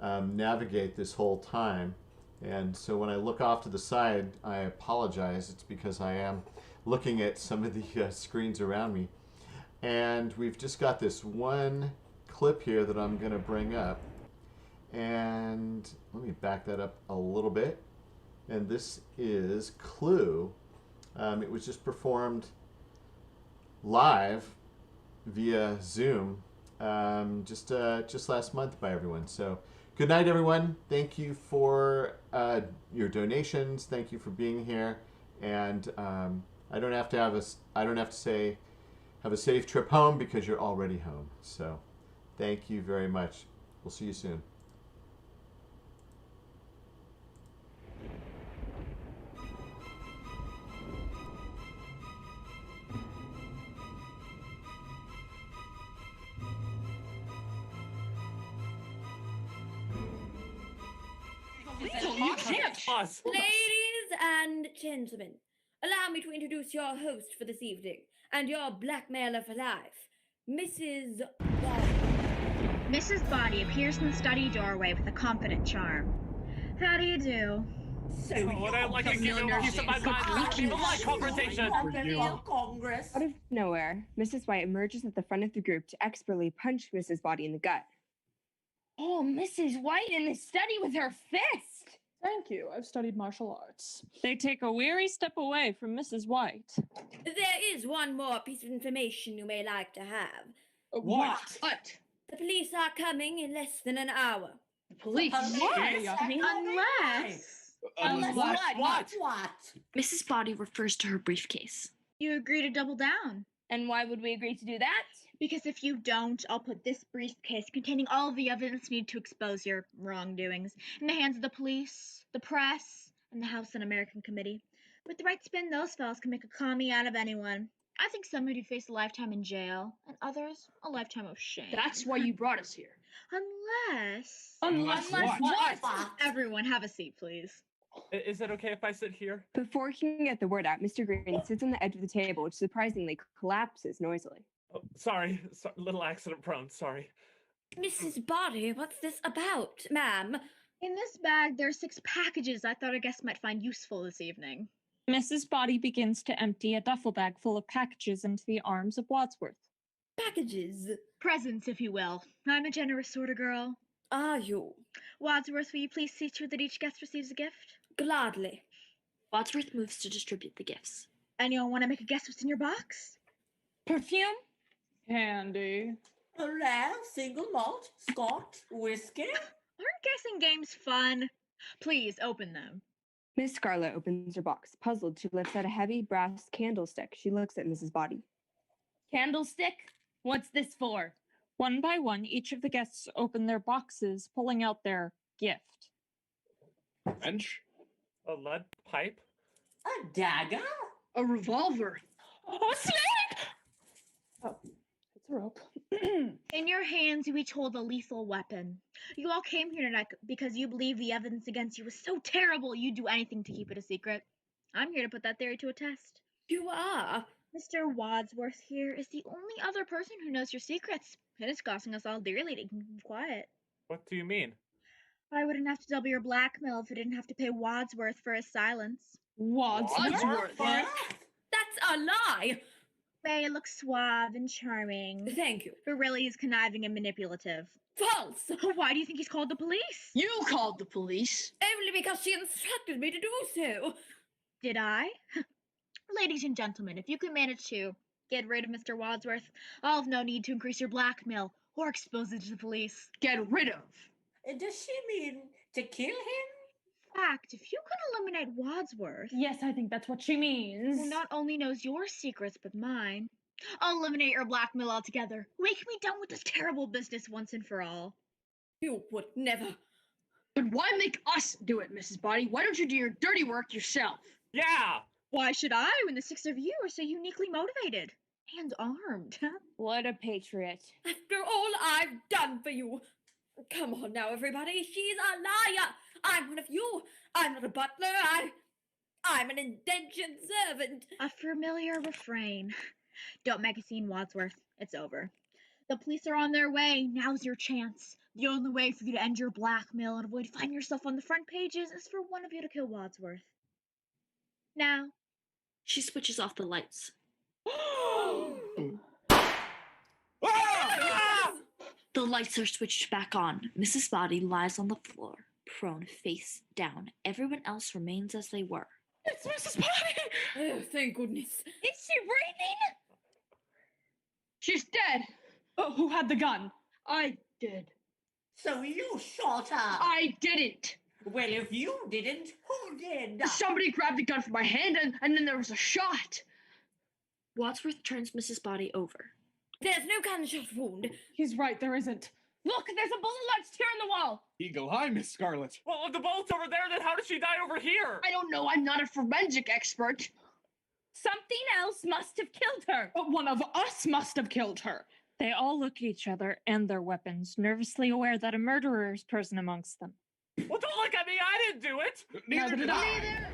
navigate this whole time. And so when I look off to the side, I apologize. It's because I am looking at some of the screens around me. And we've just got this one clip here that I'm going to bring up. And let me back that up a little bit. And this is Clue. It was just performed live via Zoom just last month by everyone. So good night, everyone. Thank you for your donations. Thank you for being here. And I don't have to say have a safe trip home because you're already home. So thank you very much. We'll see you soon. You can't us. Ladies and gentlemen, allow me to introduce your host for this evening and your blackmailer for life, Mrs. Body. Mrs. Body appears in the study doorway with a confident charm. How do you do? So what I like to give you a piece of my mind, leave my conversation. Congress. Out of nowhere, Mrs. White emerges at the front of the group to expertly punch Mrs. Body in the gut. Oh, Mrs. White in the study with her fist! Thank you. I've studied martial arts. They take a weary step away from Mrs. White. There is one more piece of information you may like to have. What? The police are coming in less than an hour. The police? Unless What? Mrs. Body refers to her briefcase. You agree to double down. And why would we agree to do that? Because if you don't, I'll put this briefcase containing all of the evidence needed to expose your wrongdoings in the hands of the police, the press, and the House Un-American Committee. With the right spin, those fellows can make a commie out of anyone. I think some would face a lifetime in jail, and others a lifetime of shame. That's why you brought us here. Unless what? Everyone have a seat, please. Is it okay if I sit here? Before he can get the word out, Mr. Green sits on the edge of the table, which surprisingly collapses noisily. Oh, sorry, little accident prone. Sorry. Mrs. Body, what's this about, ma'am? In this bag, there are 6 packages I thought our guests might find useful this evening. Mrs. Body begins to empty a duffel bag full of packages into the arms of Wadsworth. Packages? Presents, if you will. I'm a generous sort of girl. Are you? Wadsworth, will you please see to it that each guest receives a gift? Gladly. Wadsworth moves to distribute the gifts. Anyone want to make a guess what's in your box? Perfume? Candy. Alas, single malt, scotch, whiskey. Aren't guessing games fun? Please, open them. Miss Scarlet opens her box. Puzzled, she lifts out a heavy brass candlestick. She looks at Mrs. Body. Candlestick? What's this for? One by one, each of the guests open their boxes, pulling out their gift. Wrench. A lead pipe. A dagger. A revolver. A snake! Oh, it's a rope. In your hands, you each hold a lethal weapon. You all came here tonight because you believe the evidence against you was so terrible you'd do anything to keep it a secret. I'm here to put that theory to a test. You are? Mr. Wadsworth here is the only other person who knows your secrets. It is costing us all dearly to keep him quiet. What do you mean? I wouldn't have to double your blackmail if I didn't have to pay Wadsworth for his silence. Wadsworth? That's a lie! May look suave and charming. Thank you. But really he's conniving and manipulative. False! Why do you think he's called the police? You called the police. Only because she instructed me to do so. Did I? Ladies and gentlemen, if you can manage to get rid of Mr. Wadsworth, I'll have no need to increase your blackmail or expose it to the police. Get rid of. Does she mean to kill him? In fact, if you can eliminate Wadsworth, Yes, I think that's what she means. who not only knows your secrets but mine, I'll eliminate your blackmail altogether. We can be done with this terrible business once and for all. You would never. But why make us do it, Mrs. Body? Why don't you do your dirty work yourself? Yeah! Why should I when the six of you are so uniquely motivated and armed? What a patriot. After all I've done for you. Come on now, everybody. She's a liar. I'm one of you. I'm not a butler. I'm an indentured servant. A familiar refrain. Don't make a scene, Wadsworth. It's over. The police are on their way. Now's your chance. The only way for you to end your blackmail and avoid finding yourself on the front pages is for one of you to kill Wadsworth. Now. She switches off the lights. The lights are switched back on. Mrs. Body lies on the floor, prone face down. Everyone else remains as they were. It's Mrs. Body! Oh, thank goodness. Is she breathing? She's dead. Who had the gun? I did. So you shot her? I didn't. Well, if you didn't, who did? Somebody grabbed the gun from my hand and then there was a shot. Wadsworth turns Mrs. Body over. There's no gunshot wound. He's right, there isn't. Look, there's a bullet lodged here in the wall. Eagle Eye, Miss Scarlet. Well, if the bullet's over there, then how did she die over here? I don't know, I'm not a forensic expert. Something else must have killed her. But one of us must have killed her. They all look at each other and their weapons, nervously aware that a murderer is present amongst them. Well, don't look at me. I didn't do it. Neither did I.